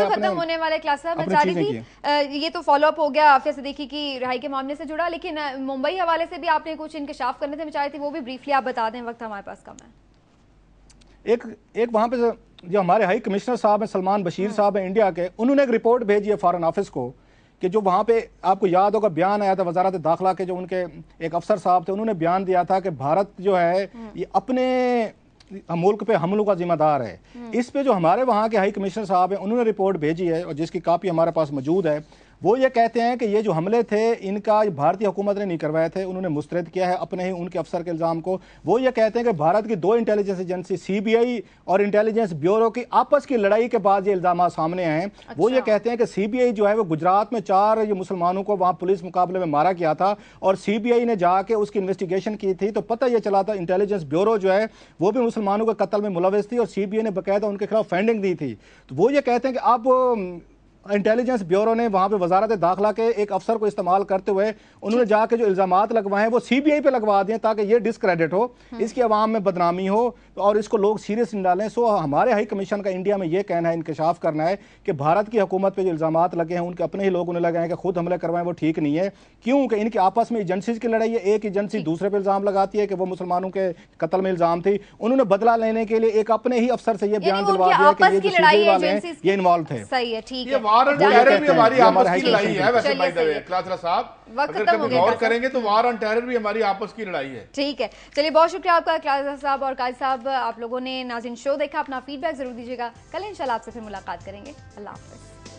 खत्म होने वाले क्लास साहब मैं चाह रही थी, ये तो फॉलो अप हो गया आफिया सिद्दीकी की रिहाई के मामले से जुड़ा, लेकिन मुंबई हवाले से भी आपने कुछ इंकशाफ करने थे, मैं चाह रही थी वो भी ब्रीफली आप बता दें, वक्त हमारे पास कम है। एक वहां पे जो हमारे हाई कमिश्नर साहब हैं सलमान बशीर साहब हैं इंडिया के, उन्होंने एक रिपोर्ट भेजी है फॉरेन ऑफिस को कि जो वहां पे आपको याद होगा बयान आया था वजारत दाखिला के, जो उनके एक अफसर साहब थे, उन्होंने बयान दिया था कि भारत जो है ये अपने मुल्क पे हमलों का जिम्मेदार है। इस पे जो हमारे वहाँ के हाई कमिश्नर साहब हैं उन्होंने रिपोर्ट भेजी है और जिसकी कापी हमारे पास मौजूद है। वो ये कहते हैं कि ये जो हमले थे इनका भारतीय हुकूमत ने नहीं करवाए थे, उन्होंने मुस्तरद किया है अपने ही उनके अफसर के इल्ज़ाम को। वो ये कहते हैं कि भारत की 2 इंटेलिजेंस एजेंसी CBI और इंटेलिजेंस ब्यूरो की आपस की लड़ाई के बाद ये इल्ज़ाम सामने आए हैं। अच्छा। वो ये कहते हैं कि CBI जो है वो गुजरात में 4 मुसलमानों को वहाँ पुलिस मुकाबले में मारा गया था और CBI ने जाके उसकी इन्वेस्टिगेशन की थी, तो पता यह चला था इंटेलिजेंस ब्यूरो जो है वो भी मुसलमानों के कत्ल में मुलविस थी और CBI ने बाकायदा उनके खिलाफ फंडिंग दी थी। तो वो ये कहते हैं कि अब इंटेलिजेंस ब्यूरो ने वहां पे वजारत दाखिला के एक अफसर को इस्तेमाल करते हुए उन्होंने जाके जो इल्जामात लगवाए हैं वो CBI पे लगवा दिए ताकि ये डिस्क्रेडिट हो, इसकी आवाम में बदनामी हो और इसको लोग सीरियस नहीं डालें। सो हमारे हाई कमीशन का इंडिया में ये कहना है, इंकशाफ करना है कि भारत की हुकूमत पे जो इल्जामात लगे हैं उनके अपने ही लोग उन्हें लगे हैं कि खुद हमले करवाएं, वो ठीक नहीं है। क्योंकि इनके आपस में एजेंसीज की लड़ाई है, एक एजेंसी दूसरे पे इल्जाम लगाती है कि वो मुसलमानों के कत्ल में इल्जाम थी, उन्होंने बदला लेने के लिए एक अपने ही अफसर से ये बयान दिलवा दिया कि ये जो CBI वाले हैं ये इन्वॉल्व थे। सही है, ठीक है। हमारी आपस की लड़ाई है वैसे बाय द वे क्लासरा साहब, अगर कभी गौर करेंगे तो वार ऑन टेरर भी हमारी आपस की लड़ाई है। ठीक है, चलिए बहुत शुक्रिया आपका क्लासरा साहब और काजी साहब, आप लोगों ने नाज़रीन शो देखा, अपना फीडबैक जरूर दीजिएगा। कल इंशाल्लाह आपसे फिर मुलाकात करेंगे। अल्लाह हाफ़िज़।